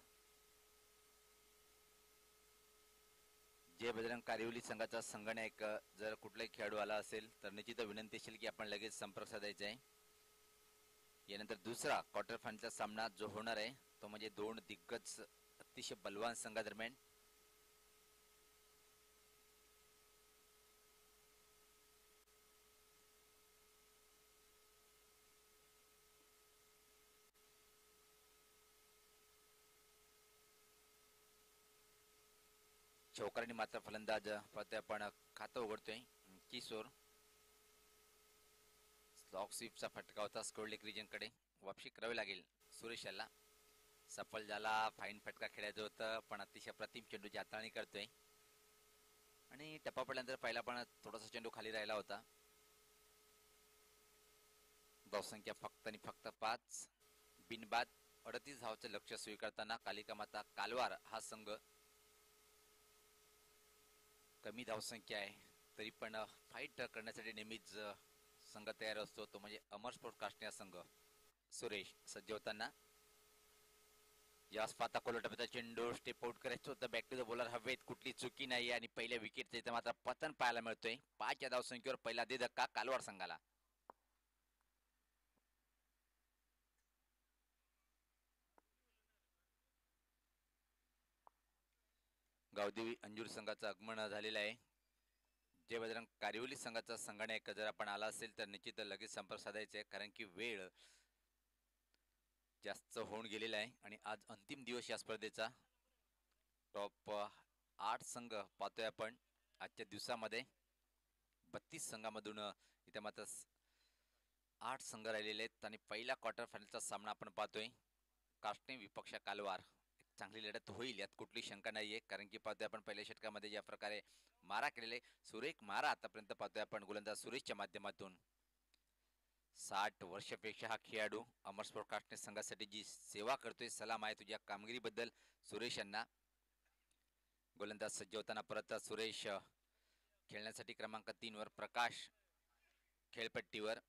जय बजरंग कारिवली संघाचा संगणक जर कुठलाही खेळाडू आला असेल तर निश्चित विनंती असेल की आपण लगेच संपर्क साधायचा आहे. यानंतर दुसरा क्वार्टर फायनलचा सामना जो होणार आहे तो म्हणजे दोन दिग्गज अतिशय बलवान संघादरम्यान. चौकारांनी मात्र फलंदाज पाहतोय आपण खातं उघडतोय. किशोर स्लॉक स्वीपचा फटका होता स्क्वेअरलेग रिजन कडे. वापसी करावी लागेल सुरेश याला. सफल झाला. फाईन फटका खेळायचं होतं पण अतिशय प्रतिम चेंडूची हाताळणी करतोय आणि टप्पा पडल्यानंतर पहिला पण थोडासा चेंडू खाली राहिला होता. धावसंख्या फक्त आणि फक्त 5. बिनबाद. 38 धावांचं लक्ष्य स्वीकारताना कालिका माता कालवार हा संघ कमी धावसंख्या आहे तरी पण फाईट करण्यासाठी नेहमीच संघ तयार असतो तो म्हणजे अमर स्पोर्ट काष्टणे संघ. सुरेश सज्ज होताना या पाता कोलटप्याचा चेंडू स्टेप आउट करायचं होतं. बॅक टू द बॉलर हवेत. कुठली चुकी नाही आणि पहिल्या विकेटचं इथं मात्र पतन पाहायला मिळतोय. 5 या धावसंख्येवर पहिला दे धक्का कालवार संघाला. गावदेवी अंजूर संघाचं आगमन झालेलं आहे. जय बजरंग कारिवली संघाचा संगणक जर आपण आला असेल तर निश्चित लगेच संपर्क साधायचा आहे कारण की वेळ जास्त होऊन गेलेला आहे आणि आज अंतिम दिवस या स्पर्धेचा. टॉप 8 संघ पाहतोय आपण आजच्या दिवसामध्ये. 32 संघामधून इथे मात्र 8 संघ राहिलेले आहेत आणि पहिला क्वार्टर फायनलचा सामना आपण पाहतोय. काष्टणे विपक्ष कालवार. चांगली लढत होईल यात कुठली शंका नाहीये, कारण की पाहतोय आपण पहिल्या षटकामध्ये ज्या प्रकारे मारा केलेले सुरेख मारा आतापर्यंत पाहतोय आपण गोलंदाज सुरेशच्या माध्यमातून. 60 वर्षापेक्षा हा खेळाडू अमर स्पोर्ट कास्टने संघासाठी जी सेवा करतोय, सलाम आहे तुझ्या कामगिरीबद्दल सुरेश यांना. गोलंदाज सज्ज होताना परत सुरेश खेळण्यासाठी क्रमांक 3 वर प्रकाश खेळपट्टीवर.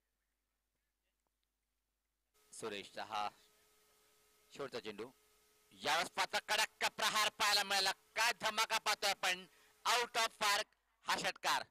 सुरेशचा हा शेवटचा चेंडू. यावेळेस पात्र कडक प्रहार पाहायला मिळाला. काय धमाका पाहतोय आपण. आउट ऑफ पार्क हा षटकार.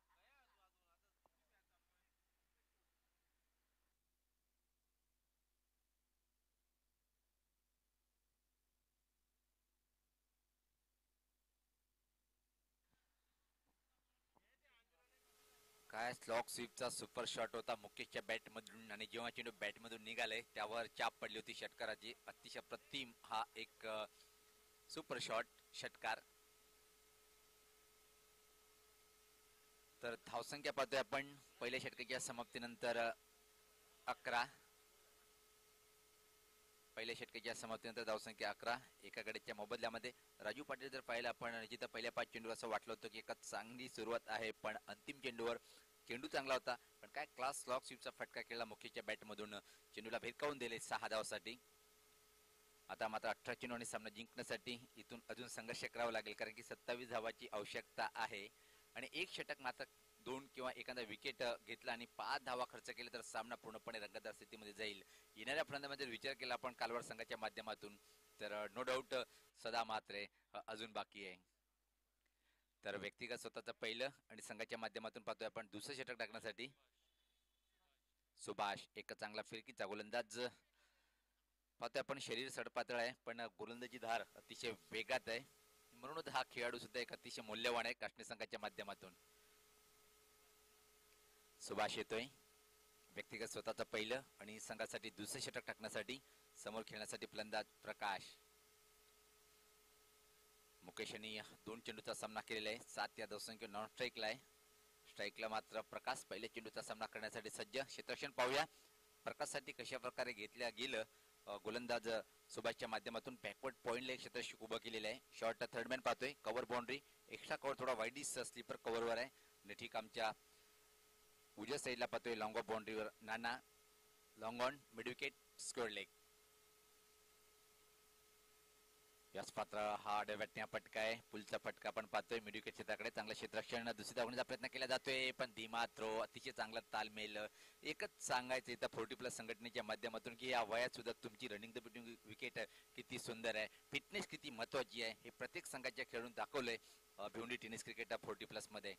काय स्लॉक स्वीपचा सुपर शॉट होता मुकेशच्या बॅट मधून, आणि जेव्हा चेंडू बॅट मधून निघाले त्यावर चाप पडली होती षटकाराची. अतिशय प्रतिम हा एक सुपर शॉट षटकार. तर धावसंख्या पाहतोय आपण पहिल्या षटकाच्या समाप्तीनंतर 11. पहिल्या षटकाच्या समाप्तीनंतर धावसंख्या 11. एका गड्याच्या मोबदल्यामध्ये राजू पाटील जर पाहिलं आपण जिथं पहिल्या 5 चेंडूवर असं वाटलं होतं की एक चांगली सुरुवात आहे, पण अंतिम चेंडूवर चेंडू चांगला होता, पण काय क्लास स्लॉक स्वीपचा फटका केला मुकेशच्या बॅट मधून, चेंडूला भिरकावून दिले 6 धावासाठी. आता मात्र 18 चेंडू सामना जिंकण्यासाठी इथून अजून संघर्ष करावा लागेल, कारण की 27 धावाची आवश्यकता आहे. आणि एक षटक मात्र 2 किंवा एखादा विकेट घेतला आणि 5 धावा खर्च केले तर सामना पूर्णपणे रंगतदार स्थितीमध्ये जाईल. येणाऱ्या फलंदाजांमध्ये विचार केला आपण कालवार संघाच्या माध्यमातून तर नो डाऊट सदा मात्रे अजून बाकी आहे. तर व्यक्तिगत स्वतःचं पहिलं आणि संघाच्या माध्यमातून पाहतोय आपण दुसरं षटक टाकण्यासाठी सुभाष. एक चांगला फिरकीचा गोलंदाज पाहतोय आपण. शरीर सडपातळ आहे पण गोलंदाजी धार अतिशय वेगात आहे, म्हणूनच हा खेळाडू सुद्धा एक अतिशय मौल्यवान आहे काष्टी संघाच्या माध्यमातून. सुभाष येतोय व्यक्तिगत स्वतःचं पहिलं आणि संघासाठी दुसरं षटक टाकण्यासाठी. समोर खेळण्यासाठी फलंदाज प्रकाश. मुकेश यांनी 2 चेंडूचा सामना केलेला आहे. 7 या धावसंख्या नॉन स्ट्राईकला आहे. स्ट्राईकला मात्र प्रकाश पहिल्या चेंडूचा सामना करण्यासाठी सज्ज. क्षेत्ररक्षण पाहूया प्रकाशसाठी कशा प्रकारे घेतल्या गेलं. गोलंदाज सुभाषच्या माध्यमातून बॅकवर्ड पॉइंटला एक क्षेत्ररक्षक उभं केलेलं आहे. शॉर्ट थर्डमॅन पाहतोय. कव्हर बाउंड्री एक्स्ट्रा कव्हर थोडा वाईडिश स्लीपर कव्हरवर आहे. आणि ठीक आमच्या उजव्या साईडला पाहतोय लॉंग ऑफ बाउंड्रीवर Nana. Long on mid wicket square leg. याच पात्र हा आडव्याटण्या फटका आहे. पुलचा फटका आपण पाहतोय मिड विकेट क्षेत्राकडे. चांगलं क्षेत्ररक्षण दुसरी धावण्याचा प्रयत्न केला जातोय पण धीमा थ्रो. अतिशय चांगला तालमेल. एकच सांगायचं इथं 40+ संघटनेच्या माध्यमातून की या वयात सुद्धा तुमची रनिंग द बिटवीन विकेट किती सुंदर आहे, फिटनेस किती महत्वाची आहे हे प्रत्येक संघाच्या खेळून दाखवलंय भिवंडी टेनिस क्रिकेट 40+ मध्ये.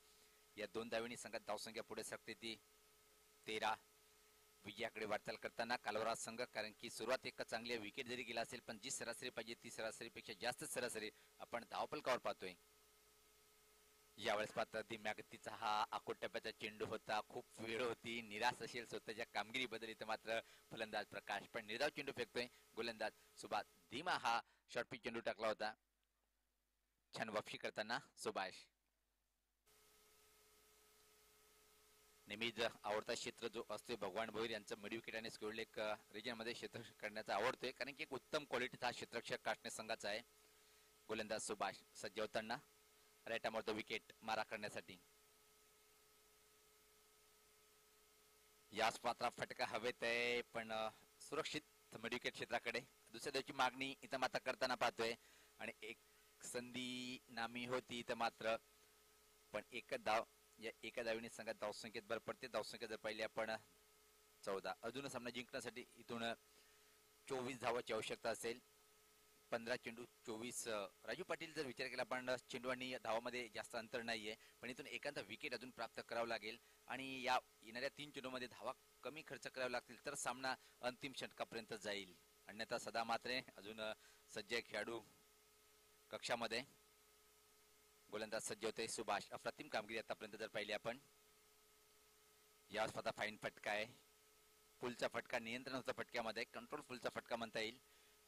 या 2 धावांनी संघात धावसंख्या पुढे सरकते ती 13. विजयाकडे वाटचाल करताना कालवरा संघ, कारण की सुरुवात एक चांगली विकेट जरी गेला असेल पण जी सरासरी पाहिजे ती सरासरीपेक्षा जास्त सरासरी आपण धावफलकावर पाहतोय. यावेळेस पाहता धीम्या गतीचा हा आखूड टप्प्याचा चेंडू होता. खूप वेळ होती, निराश असेल स्वतःच्या कामगिरीबद्दल इथं मात्र फलंदाज प्रकाश पण निर्धाव चेंडू फेकतोय. गोलंदाज सुभाष धीमा हा शॉर्ट पिच चेंडू टाकला होता. छान वापशी करताना सुभाष. नेहमीच आवडता क्षेत्र जो असतो भगवान भोईर यांचं मिड विकेट आणि स्क्वेअर लेग रिजन मध्ये क्षेत्र करण्याचा आवडतोय, कारण की एक उत्तम क्वालिटीचा क्षेत्ररक्षक काष्टी संघाचा आहे. गोलंदाज सुभाष सज्ज होताना राईट आर्मवर विकेट मारा करण्यासाठी. याच पात्रा फटका हवेत आहे पण सुरक्षित मिड विकेट क्षेत्राकडे. दुसऱ्या दिवशी मागणी इथं मात्र करताना पाहतोय आणि एक संधी नामी होती इथं मात्र पण एकच धाव. या एका धावीने संघात धावसंख्येत भर पडते. धावसंख्या जर पाहिली आपण 14. अजून सामना जिंकण्यासाठी इथून 24 धावाची आवश्यकता असेल. 15 चेंडू 24. राजू पाटील जर विचार केला पण चेंडू आणि धावामध्ये जास्त अंतर नाहीये, पण इथून एखादा विकेट अजून प्राप्त करावं लागेल आणि या येणाऱ्या 3 चेंडूमध्ये धावा कमी खर्च करावे लागतील तर सामना अंतिम षटकापर्यंत जाईल. अन्यथा सदा मात्रे अजून सज्ज खेळाडू कक्षामध्ये. गोलंदाज सज्ज होते सुभाष. अप्रतिम कामगिरी आतापर्यंत जर पाहिली आपण. या स्वतः फाईन फटका आहे. पुलचा फटका नियंत्रण होता फटक्यामध्ये, कंट्रोल पुलचा फटका म्हणता येईल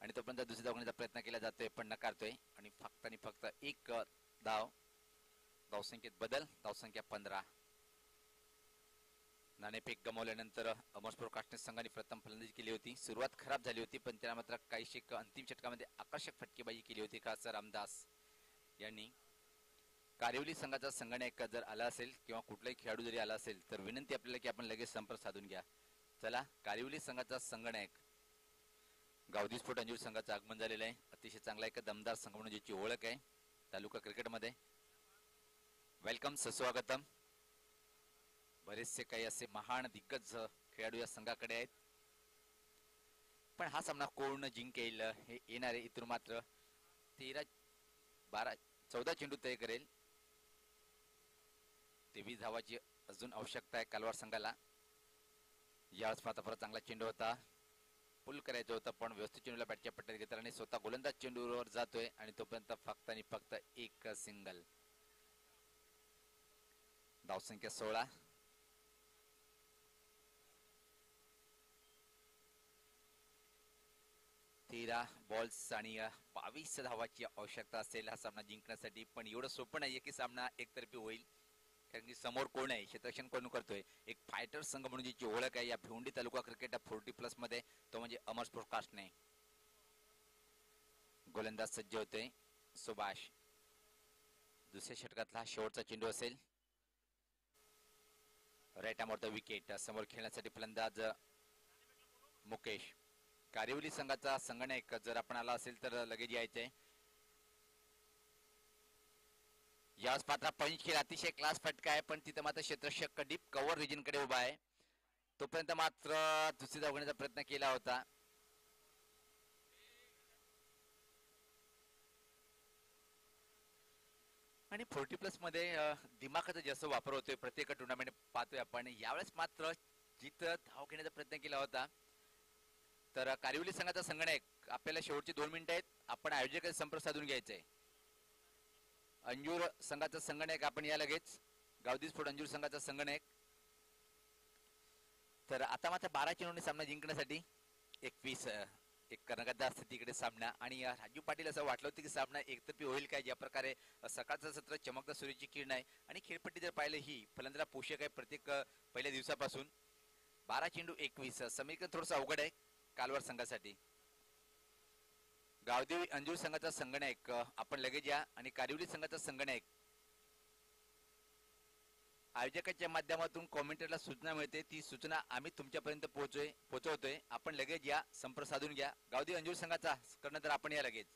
आणि तोपर्यंत दुसरी धावण्याचा प्रयत्न केला जातोय पण नकारतोय आणि फक्त एक धाव. धावसंख्येत बदल. धावसंख्या 15. नाणेफेक गमावल्यानंतर अमरपूर काष्टी संघाने प्रथम फलंदाजी केली होती. सुरुवात खराब झाली होती, पण त्याला मात्र काहीशी अंतिम षटकामध्ये आकर्षक फटकेबाजी केली होती. खास रामदास यांनी कारिवली संघाचा संघनायक जर आला असेल किंवा कुठलाही खेळाडू जरी आला असेल तर विनंती आपल्याला की आपण लगेच संपर्क साधून घ्या. चला, कारिवली संघाचा संघनायक गावदी स्फोट अंजूर संघाचं आगमन झालेलं आहे. अतिशय चांगला एक दमदार संघ म्हणून ज्याची ओळख आहे तालुका क्रिकेटमध्ये. वेलकम, सुस्वागतम. बरेचसे काही असे महान दिग्गज खेळाडू या संघाकडे आहेत, पण हा सामना कोण जिंकेल हे येणारे इथून मात्र 14 चेंडू तय करेल. 23 धावाची अजून आवश्यकता आहे कालवार संघाला. यावेळेस मात्र परत चांगला चेंडू होता, पुल करायचं होतं, पण व्यवस्थित चेंडूला बॅटच्या पट्ट्यात घेतला आणि स्वतः गोलंदाज चेंडूवर जातोय आणि तोपर्यंत फक्त आणि फक्त एक सिंगल. धावसंख्या 16. तेरा बॉल्स आणि 22 धावाची आवश्यकता असेल हा सामना जिंकण्यासाठी. पण एवढं सोपं नाहीये की सामना एकतर्फी होईल, कारण की समोर कोण आहे, क्षेत्ररक्षण कोण करतोय. एक फायटर संघ म्हणून जी ओळख आहे या भिवंडी तालुका क्रिकेट 40+ मध्ये, तो म्हणजे अमरपूर कास्टने. गोलंदाज सज्ज होते सुभाष. दुसऱ्या षटकातला शेवटचा चेंडू असेल. Right arm off the wicket. समोर खेळण्यासाठी फलंदाज मुकेश. कारिवली संघाचा संघनायक जर आपण आला असेल तर लगेच यायचंय. याच पात्रा पंच खेळ अतिशय क्लास फटका आहे, पण तिथे मात्र क्षेत्ररक्षक डीप कव्हर रिजन कडे उभा आहे. तोपर्यंत मात्र दुसरी धाव घेण्याचा प्रयत्न केला होता. आणि 40+ मध्ये दिमागाचा जास्त वापर होतोय. प्रत्येक टुर्नामेंट पाहतोय आपण. यावेळेस मात्र जिथं धाव घेण्याचा प्रयत्न केला होता तर कारिवली संघाचा संघनायक आपल्याला शेवटची 2 मिनिटं आहेत. आपण आयोजकांचा संपर्क साधून घ्यायचंय. अंजूर संघाचा संघनायक आपण या लगेच. गावदी स्फोट अंजूर संघाचा संघनायक. तर आता मात्र 12 चेंडूंनी सामना जिंकण्यासाठी 21 एक कर्णगद्दार स्थितीकडे सामना. आणि राजू पाटील असं वाटलं होतं की सामना एकतर्फी होईल काय. ज्या प्रकारे सकाळचं सत्र चमकता सूर्याची किरण आहे आणि खेळपट्टी जर पाहिलं ही फलंदाज पोषक आहे प्रत्येक पहिल्या दिवसापासून. 12 चेंडू 21 समीकरण थोडंसं अवघड आहे कालवार संघासाठी. गावदेवी अंजूर संघाचा संघनायक आपण लगेच या. आणि कारिवली संघाचा संघनायक आयोजकाच्या माध्यमातून कॉमेंटरला सूचना मिळते, ती सूचना आम्ही तुमच्यापर्यंत पोहोचवतोय. आपण लगेच या, संपर्क साधून घ्या. गावदेवी अंजूर संघाचा कर्णधार आपण या लगेच.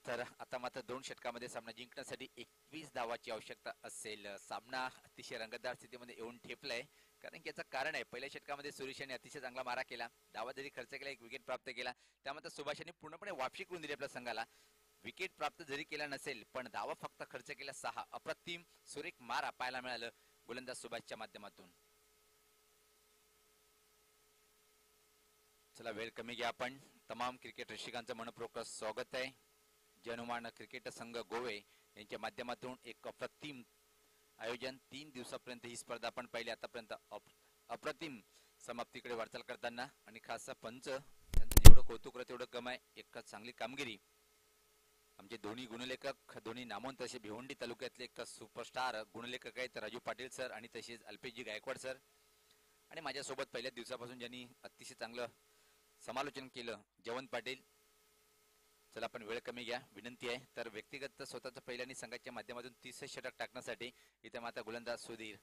तर आता मात्र 2 षटकामध्ये सामना जिंकण्यासाठी 21 धावाची आवश्यकता असेल. सामना अतिशय रंगतदार स्थितीमध्ये येऊन ठेपलाय, कारण की याचं कारण आहे पहिल्या षटकामध्ये सुरेश यांनी अतिशय चांगला मारा केला, धावा जरी खर्च केला, 1 विकेट प्राप्त केला. त्यामध्ये सुभाष यांनी पूर्णपणे वापशी करून दिली आपल्या संघाला. विकेट प्राप्त जरी केला नसेल पण धावा फक्त खर्च केल्या 6. अप्रतिम सुरेख मारा पाहायला मिळालं गोलंदाज सुभाषच्या माध्यमातून. चला, वेळ कमी घ्या आपण. तमाम क्रिकेट रसिकांचं मनपूर्वक स्वागत आहे. जनमान क्रिकेट संघ गोवे यांच्या माध्यमातून एक अप्रतिम आयोजन. 3 दिवसापर्यंत ही स्पर्धा आपण पाहिली. आतापर्यंत अप्रतिम समाप्तीकडे वाटचाल करताना. आणि खास पंच त्यांचं जेवढं कौतुक करत तेवढं कम आहे. एक चांगली कामगिरी. आमचे दोन्ही गुणलेखक, दोन्ही नामवंत असे भिवंडी तालुक्यातले एक सुपरस्टार गुणलेखक आहेत राजू पाटील सर आणि तसेच अल्पेशजी गायकवाड सर. आणि माझ्यासोबत पहिल्याच दिवसापासून ज्यांनी अतिशय चांगलं समालोचन केलं जयवंत पाटील. चला, आपण वेळ कमी घ्या, विनंती आहे. तर व्यक्तिगत स्वतःच्या पहिल्यानी संघाच्या माध्यमातून 30 षटक टाकण्यासाठी इथे मात्र गोलंदाज सुधीर.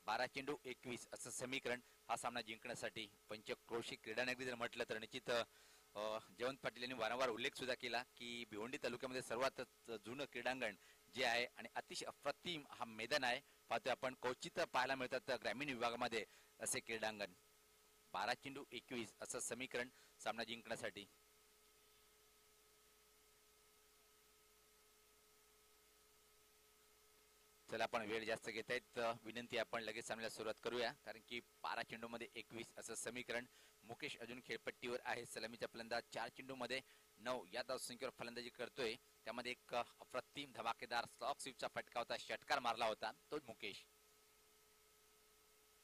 12 चेंडू 21 असं समीकरण हा सामना जिंकण्यासाठी. पंचक्रोशी क्रीडा नगरी जर म्हटलं तर निश्चित जयवंत पाटील यांनी वारंवार उल्लेख सुद्धा केला की भिवंडी तालुक्यामध्ये सर्वात जुनं क्रीडांगण जे आहे आणि अतिशय अप्रतिम हा मैदान आहे. पाहतोय आपण क्वचित पाहायला मिळतात ग्रामीण विभागामध्ये असे क्रीडांगण. 12 चेंडू 21 असं समीकरण सामना जिंकण्यासाठी. चला, आपण वेळ जास्त घेत आहेत, विनंती आपण लगेच सामन्याला सुरुवात करूया, कारण की 12 चेंडू मध्ये 21 असं समीकरण. मुकेश अजून खेळपट्टीवर आहे. सलामीचा फलंदाज 4 चेंडू मध्ये 9 या धावसंख्येवर फलंदाजी करतोय. त्यामध्ये एक अप्रतिम धमाकेदार स्लॉक स्वीपचा फटका होता, षटकार मारला होता तो मुकेश.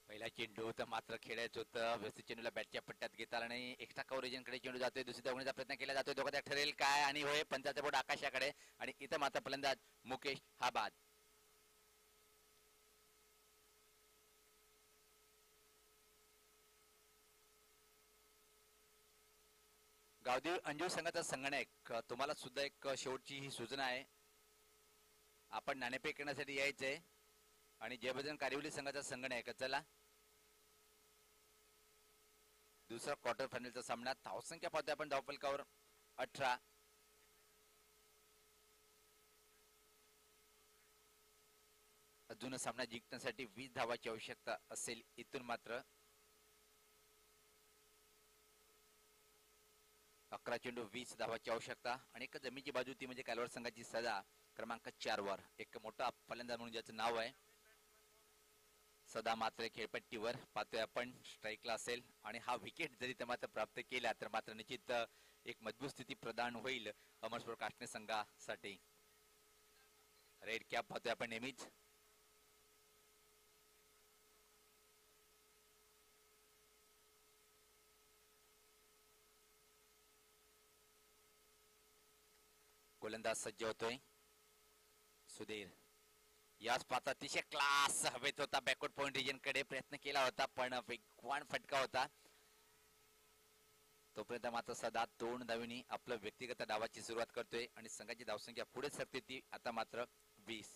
पहिला चेंडू तर मात्र खेळायचं होतं, व्यवस्थित चेंडूला बॅटच्या पट्ट्यात घेता आला नाही. एक्स्ट्रा कव्हरेजकडे चेंडू जातोय, दुसरी धावण्याचा प्रयत्न केला जातोय. दोघात ठरेल काय आणि होय पंचाचा बोट आकाशाकडे आणि इथं मात्र फलंदाज मुकेश हा बाद. गावदेवी अंजू संघाचा संगणक तुम्हाला सुद्धा एक शेवटची ही सूचना आहे. आपण नाणेफेक करण्यासाठी यायचंय आणि जयभजन कारिवली संघाचा संगणक चला दुसरा क्वार्टर फायनलचा सामना. धावसंख्या पाहतोय आपण धावफलकावर 18. अजून सामना जिंकण्यासाठी 20 धावाची आवश्यकता असेल. इथून मात्र 11 चेंडू 20 धावाची आवश्यकता आणि एक जमीची बाजू ती म्हणजे कालवार संघाची सदा क्रमांक 4 वर एक मोठा फलंदाज म्हणून ज्याचं नाव आहे. सदा मात्र खेळपट्टीवर पाहतोय आपण स्ट्राईकला असेल आणि हा विकेट जरी ते मात्र प्राप्त केला तर मात्र निश्चित एक मजबूत स्थिती प्रदान होईल अमरस्पोर काष्णे संघासाठी. रेड कॅप पाहतोय आपण नेहमीच. गोलंदाज सज्ज होतोय सुधीर. याच पाहता अतिशय क्लास हवेत होता. बॅकवर्ड पॉइंट रिजन कडे प्रयत्न केला होता पण वेगवान फटका होता. तोपर्यंत मात्र सदा 2 धावांनी आपलं व्यक्तिगत डावाची सुरुवात करतोय आणि संघाची धावसंख्या पुढे सरते ती आता मात्र 20.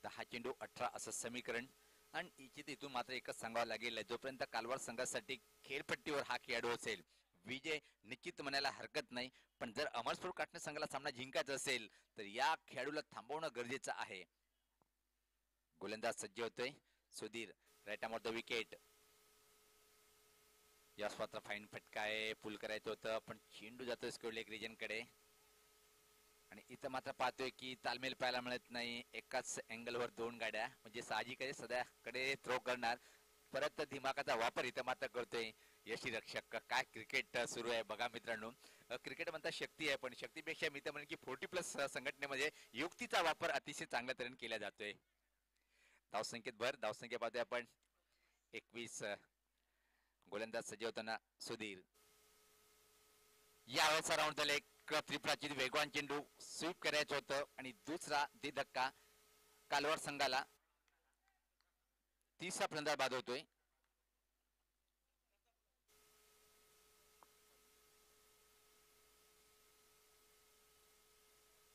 10 चेंडू 18 असं समीकरण आणि इथून मात्र एकच सांगावं लागेल जोपर्यंत कालवार संघासाठी खेळपट्टीवर हा खेळाडू असेल विजय निश्चित म्हणायला हरकत नाही. पण जर अमरस्पोर काष्णे संघाला सामना जिंकायचा असेल तर या खेळाडूला थांबवणं गरजेचं आहे. गोलंदाज सज्ज होतोय Sudhir. Right arm off the wicket. याच पात्र फाईन फटका आहे. पुल करायचं होतं पण चेंडू जातोय स्क्वेअर लेग रिजन कडे आणि इथं मात्र पाहतोय की तालमेल पाहायला मिळत नाही. एकाच अँगल वर 2 गाड्या म्हणजे साहजिक आहे सध्याकडे थ्रो करणार. परत दिमागाचा वापर इथं मात्र करतोय यष्टीरक्षक. काय क्रिकेट सुरू आहे बघा मित्रांनो. क्रिकेट म्हणता शक्ती आहे पण शक्तीपेक्षा मी तर म्हणेन की 40+ संघटनेमध्ये युक्तीचा वापर अतिशय चांगल्या तऱ्हेने केला जातोय. धावसंख्येत भर. धावसंख्या पाहतोय आपण 21. गोलंदाज सज्ज होताना सुधीर. यावेळेचा राऊंड झाला एक त्रिफळाची वेगवान चेंडू स्वीप करायचं होतं आणि दुसरा दे धक्का कालवार संघाला. तिसरा फलंदाज बाद होतोय.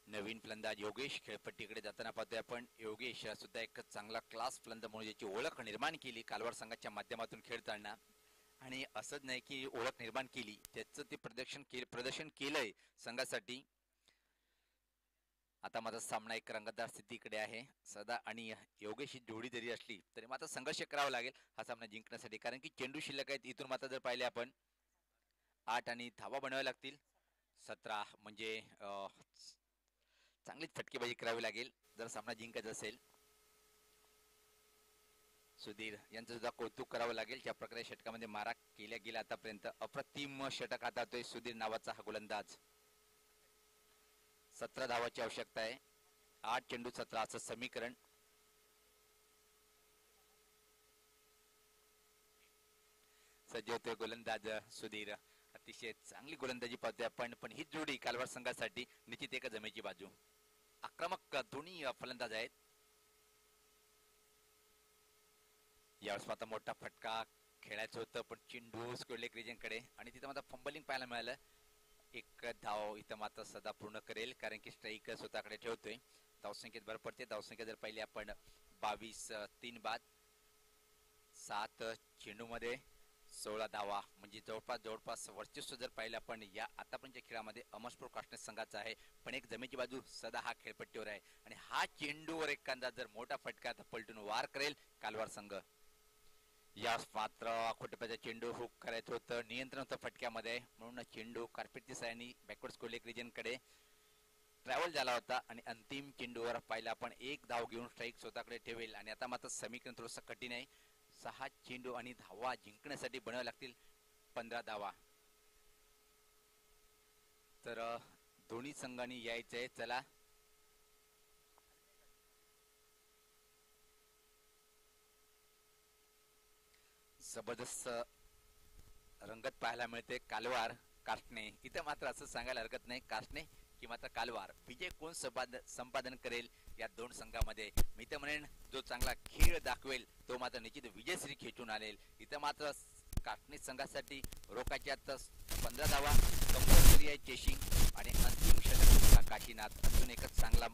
नवीन फलंदाज योगेश खेळपट्टीकडे जाताना पाहतोय आपण. योगेश सुद्धा एक चांगला क्लास फलंदाज म्हणून ज्याची ओळख निर्माण केली कालवार संघाच्या माध्यमातून खेळताना आणि असंच नाही की ओळख निर्माण केली त्याचं ते प्रदर्शन केलंय संघासाठी. आता माझा सामना एक रंगतदार स्थितीकडे आहे. सदा आणि योगेश ही जोडी जरी असली तरी मात्र संघर्ष करावा लागेल हा सामना जिंकण्यासाठी कारण की चेंडू शिल्लक आहेत. इथून मात्र जर पाहिले आपण 8 आणि धावा बनवाव्या लागतील. 17 म्हणजे चांगलीच फटकेबाजी करावी लागेल जर सामना जिंकायचा असेल. सुधीर यांचं सुद्धा कौतुक करावं लागेल ज्या प्रकारे षटकामध्ये मारा केल्या गेला आतापर्यंत. अप्रतिम षटक हाताळतोय सुधीर नावाचा हा गोलंदाज. 17 धावाची आवश्यकता आहे. 8 चेंडू 17 असं समीकरण. सज्ज होतोय गोलंदाज सुधीर. अतिशय चांगली गोलंदाजी पाहतोय आपण पण ही जोडी कालवार संघासाठी निश्चित एक जमेची बाजू. आक्रमक दोन्ही फलंदाज आहेत. यावेळेस आता मोठा फटका खेळायचं होतं पण चेंडू स्क्वेअर लेग रिजन कडे आणि तिथं मात्र फंबलिंग पाहायला मिळालं. एक धाव इथं मात्र सदा पूर्ण करेल कारण की स्ट्राईक स्वतःकडे ठेवतोय. धावसंख्येत भर पडते. धावसंख्या जर पाहिली आपण 22. 3 बाद. 7 चेंडू मध्ये 16 धावा म्हणजे जवळपास वर्चस्व जर पाहिलं आपण या आतापर्यंतच्या खेळामध्ये अमरस्पोर काष्णे संघाचा आहे. पण एक जमेची बाजू सदा हा खेळपट्टीवर आहे आणि हा चेंडूवर एखादा जर मोठा फटका पलटून वार करेल कालवार संघ. यास मात्र खोटप्याचा चेंडू हुक करायचं होतं. नियंत्रण होतं फटक्यामध्ये म्हणून चेंडू कार्पेटच्या साहाय्याने बॅकवर्ड स्क्वेअर लेग रिजन कडे ट्रॅव्हल झाला होता आणि अंतिम चेंडूवर पाहिला आपण एक धाव घेऊन स्ट्राईक स्वतःकडे ठेवेल आणि आता मात्र समीकरण थोडंसं कठीण आहे. 6 चेंडू आणि धावा जिंकण्यासाठी बनावे लागतील 15 धावा. तर दोन्ही संघांनी यायचंय. चला जबरदस्त रंगत पाहायला मिळते कालवार काष्णे. इथे मात्र असं सांगायला हरकत नाही काष्णे की मात्र कालवार विजय कोण संपादन करेल या दोन संघामध्ये. मी तर म्हणेन जो चांगला खेळ दाखवेल तो मात्र निश्चित विजयश्री खेचून आणेल. इथं मात्र काटणी संघासाठी रोखाच्यात 15 धावा कंपल्सरी आहे चेशिंग आणि अंतिम षटक काशीनाथ. अजून एकच चांगला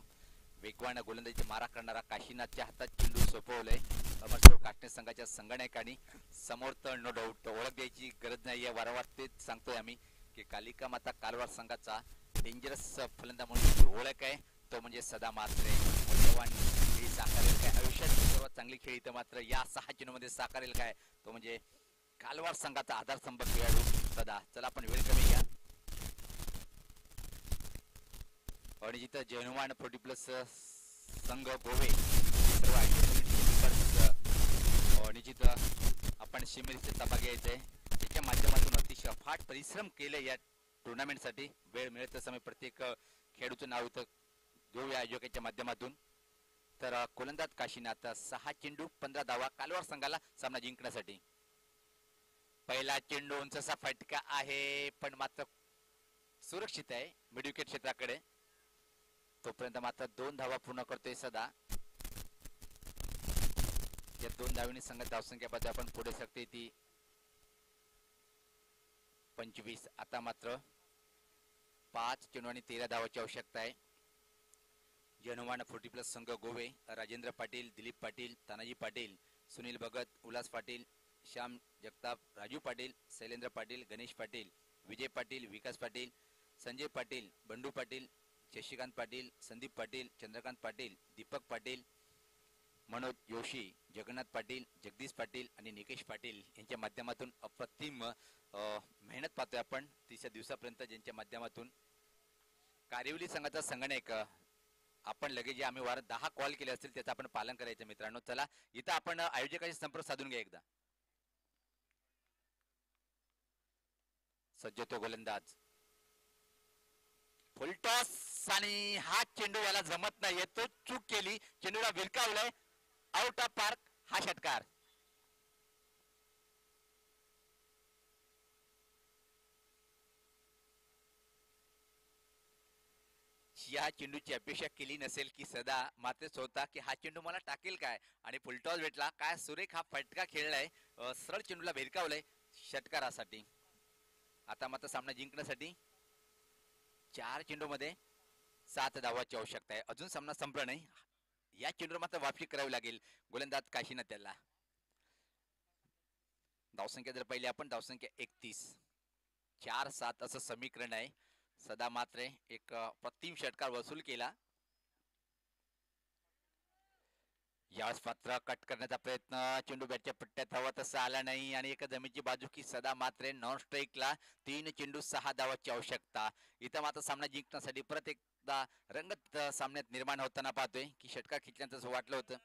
वेगवान गोलंदाजीचा मारा करणारा काशीनाथच्या हातात चेंडू सोपवलंय अमरशोर काटणे संघाच्या संगणकाने. समोर तर नो डाऊट ओळख द्यायची गरज नाही आहे, वारंवार तेच सांगतोय आम्ही की कालिका माता कालवार संघाचा डेंजरस फलंदाज म्हणून ओळख आहे तो म्हणजे सदा मात्रे. मौल्यवान खेळी साकारेल काय आयुष्यात सर्वात चांगली खेळी तर मात्र या 6 चेंडूमध्ये साकारेल काय तो म्हणजे कालवार संघाचा आधारस्तंभ खेळाडू सदा. चला आपण वेळ कमी घ्या आणि जिथं जैनुमान 40+ संघ गोवे सर्व आणि जिथं आपण शिमेरीचे सहभागी यायचंय त्याच्या माध्यमातून अतिशय अफाट परिश्रम केले या टुर्नामेंटसाठी. वेळ मिळत तसं प्रत्येक खेळाडूचं नाव इथं घेऊया आयोजकाच्या माध्यमातून. तर गोलंदाज काशीनाथ 6 चेंडू 15 धावा कालवार संघाला सामना जिंकण्यासाठी. पहिला चेंडू उंचसा फटका आहे पण मात्र सुरक्षित आहे मिड विकेट क्षेत्राकडे. तोपर्यंत मात्र 2 धावा पूर्ण करतोय सदा. या 2 धावांनी संघ धावसंख्या पाहतो आपण पुढे सरकते ती 25. आता मात्र 5 चेंडू आणि 13 धावाची आवश्यकता आहे. जैनुमान 40+ संघ गोवे राजेंद्र पाटील, दिलीप पाटील, तानाजी पाटील, सुनील भगत, उल्हास पाटील, श्याम जगताप, राजू पाटील, शैलेंद्र पाटील, गणेश पाटील, विजय पाटील, विकास पाटील, संजय पाटील, बंडू पाटील, शशिकांत पाटील, संदीप पाटील, चंद्रकांत पाटील, दीपक पाटील, मनोज जोशी, जगन्नाथ पाटील, जगदीश पाटील आणि निकेश पाटील यांच्या माध्यमातून अप्रतिम मेहनत पाहतोय आपण 30 दिवसापर्यंत, ज्यांच्या माध्यमातून कारिवली संघाचा संगणक आपण लगेच जे आम्ही वार 10 कॉल केले असतील त्याचं आपण पालन करायचं मित्रांनो. चला इथं आपण आयोजकाशी संपर्क साधून घ्या एकदा. सज्ज तो गोलंदाज फुलटॉस आणि हा चेंडू याला जमत नाही, तो चूक केली, चेंडूला विरकावलंय, आउट ऑफ पार्क. हा षटकार. या चेंडूची अपेक्षा केली नसेल की सदा मात्र होता की हा चेंडू मला टाकेल काय आणि फुलटॉस भेटला. काय सुरेख हा फटका खेळलाय, सरळ चेंडूला भिरकावलंय षटकारासाठी. आता मात्र सामना जिंकण्यासाठी 4 चेंडू मध्ये 7 धावाची आवश्यकता आहे. अजून सामना संपला नाही, या चेंडूवर मात्र वापसी करावी लागेल गोलंदाज काशीनाथ त्याला. धावसंख्या जर पाहिली आपण धावसंख्या 31, 4-7 असं समीकरण आहे. सदा मात्र एक प्रतिम षटकार वसूल केला. यावेळेस पात्र कट करण्याचा प्रयत्न, चेंडू बॅटच्या पट्ट्यात हवा तसा आला नाही आणि एका जमीनची बाजू की सदा मात्र नॉन स्ट्राईकला 3 चेंडू 6 धावाची आवश्यकता. इथं मात्र सामना जिंकण्यासाठी परत एकदा रंगत सामन्यात निर्माण होताना पाहतोय की षटकार खिचल्याचं असं वाटलं होतं.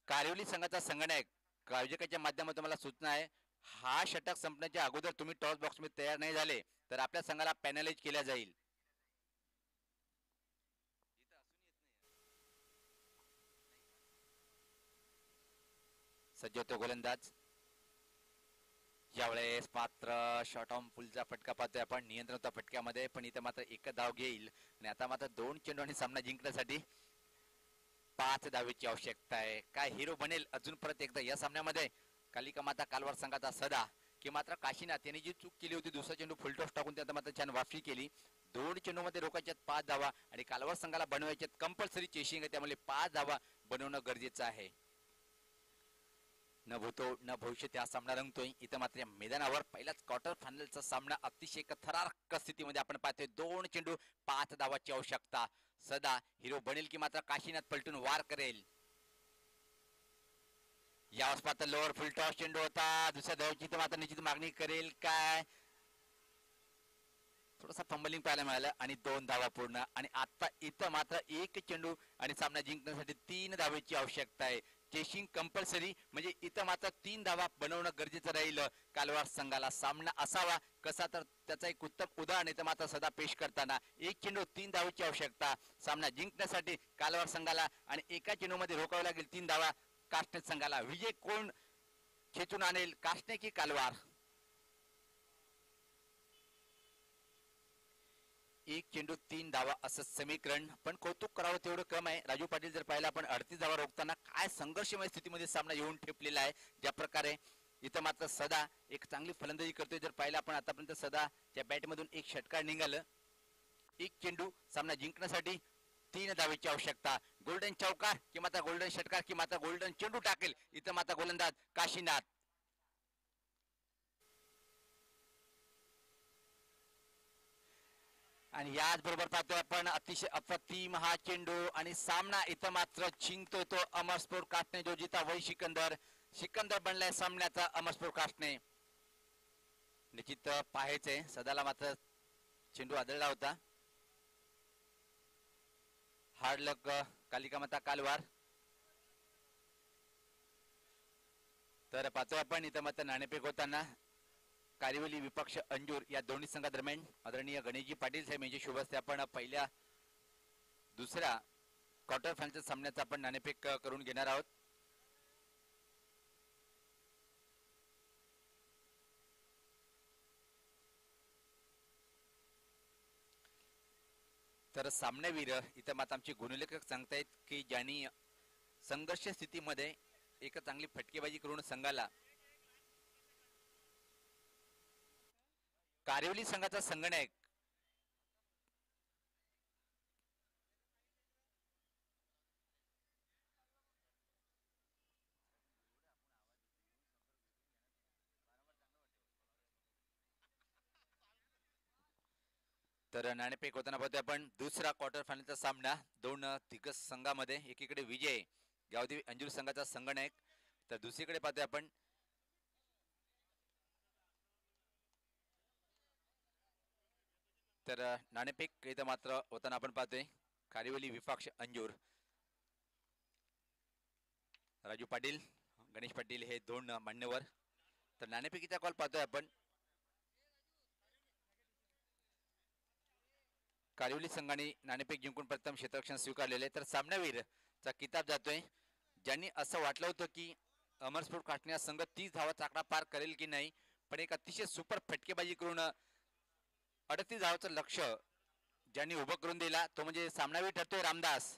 कारिवली संघाचा संगणक आयोजकाच्या माध्यमातून मला सूचना आहे, हा षटक संपण्याच्या अगोदर तुम्ही टॉस बॉक्स मध्ये तयार नाही झाले तर आपल्या संघाला पॅनलाइज केल्या जाईल. सज्ज होतो गोलंदाज. यावेळेस मात्र शॉर्ट ऑन फुलचा फटका पाहतोय आपण नियंत्रण फटक्यामध्ये, पण इथं मात्र एक धाव घेईल आणि आता मात्र 2 चेंडू आणि सामना जिंकण्यासाठी 5 धावेची आवश्यकता आहे. काय हिरो बनेल अजून परत एकदा या सामन्यामध्ये कालिका माता कालवार संघाचा सदा की मात्र काशीनाथ यांनी जी चूक केली होती दुसरा चेंडू फुलटॉस टाकून त्यात मात्र छान वाफी केली. 2 चेंडू मध्ये रोखायच्यात 5 धावा आणि कालवार संघाला बनवायच्यात कंपल्सरी चेशिंग आहे, त्यामुळे 5 धावा बनवणं गरजेचं आहे. न भूतो न भविष्य त्या सामना रंगतोय. इथं मात्र या मैदानावर पहिलाच क्वार्टर फायनलचा सामना अतिशय थरारक स्थितीमध्ये आपण पाहतोय. 2 चेंडू 5 धावाची आवश्यकता. सदा हिरो बनेल की मात्र काशीनाथ पलटून वार करेल. यावेळेस मात्र लोअर फुल टॉस चेंडू होता, दुसऱ्या धावाची तर मात्र निश्चित मागणी करेल काय, थोडासा फंबलिंग पाहायला मिळालं आणि 2 धावा पूर्ण. आणि आता इथं मात्र 1 चेंडू आणि सामना जिंकण्यासाठी 3 धावेची आवश्यकता आहे. चेशिंग कंपल्सरी म्हणजे इथं मात्र 3 धावा बनवणं गरजेचं राहील कालवार संघाला. सामना असावा कसा तर त्याचा एक उत्तम उदाहरण इथं मात्र सदा पेश करताना 1 चेंडू 3 धावेची आवश्यकता सामना जिंकण्यासाठी कालवार संघाला आणि एका चेंडू मध्ये रोखावं लागेल 3 धावा काष्णे संघाला. विजय कोण खेचून आणेल, काष्णे की कालवार? एक चेंडू 3 धावा असं समीकरण, पण कौतुक करावं तेवढं कम आहे. राजू पाटील जर पाहिलं आपण 38 धावा रोखताना काय संघर्षमय स्थितीमध्ये सामना येऊन ठेपलेला आहे. ज्या प्रकारे इथं मात्र सदा एक चांगली फलंदाजी करतोय. जर पाहिलं आपण आतापर्यंत सदा त्या बॅटमधून एक षटकार निघालं. एक चेंडू सामना जिंकण्यासाठी 3 धावेची आवश्यकता. गोल्डन चौकार की मात्र गोल्डन षटकार की मात्र गोल्डन चेंडू टाकेल इथं मात्र गोलंदाज काशीनाथ. आणि याच बरोबर पाहतोय आपण अतिशय अप्रतिम हा चेंडू आणि सामना इथं मात्र जिंकतोय तो अमरस्फोट काटणे जो जिता वै सिकंदर बनलाय सामन्याचा अमरस्फोट काटणे. निश्चित पाहायचंय सदाला मात्र चेंडू आदळला होता. हार्ड लक कालिका माता कालवार. तर पाहतोय आपण इथं मात्र नाणेफेक होताना कारिवली विपक्ष अंजूर या दोन्ही संघादरम्यान आदरणीय गणेशजी पाटील साहेब यांची शुभ असते. आपण पहिल्या दुसऱ्या क्वार्टर फायनलच्या सामन्याचा आपण नाणेफेक करून घेणार आहोत. तर सामनावीर इथं मात्र आमचे गुणलेखक सांगतायत की ज्यांनी संघर्ष स्थितीमध्ये एक चांगली फटकेबाजी करून संघाला कारिवली संघाचा संगणक तर नाणेफेक होताना पाहतोय आपण दुसरा क्वार्टर फायनलचा सामना दोन दिग्गज संघामध्ये. एकीकडे विजय गावदेवी अंजूर संघाचा संगणक तर दुसरीकडे पाहतोय आपण तर नाणेफेक इथं मात्र होताना आपण पाहतोय कारिवली विपक्ष अंजूर. राजू पाटील गणेश पाटील हे दोन मान्यवर. तर नाणेफेकीचा कॉल पाहतोय आपण. कारिवली संघाने नाणेफेक जिंकून प्रथम क्षेत्ररक्षण स्वीकारलेले. तर सामनावीरचा किताब जातोय ज्यांनी असं वाटलं होतं की अमरस्फोट काटण्या संघ 30 धावाचा आकडा पार करेल की नाही, पण एक अतिशय सुपर फटकेबाजी करून 38 धावाचं लक्ष ज्यांनी उभं करून दिला तो म्हणजे सामनावीर ठरतोय रामदास.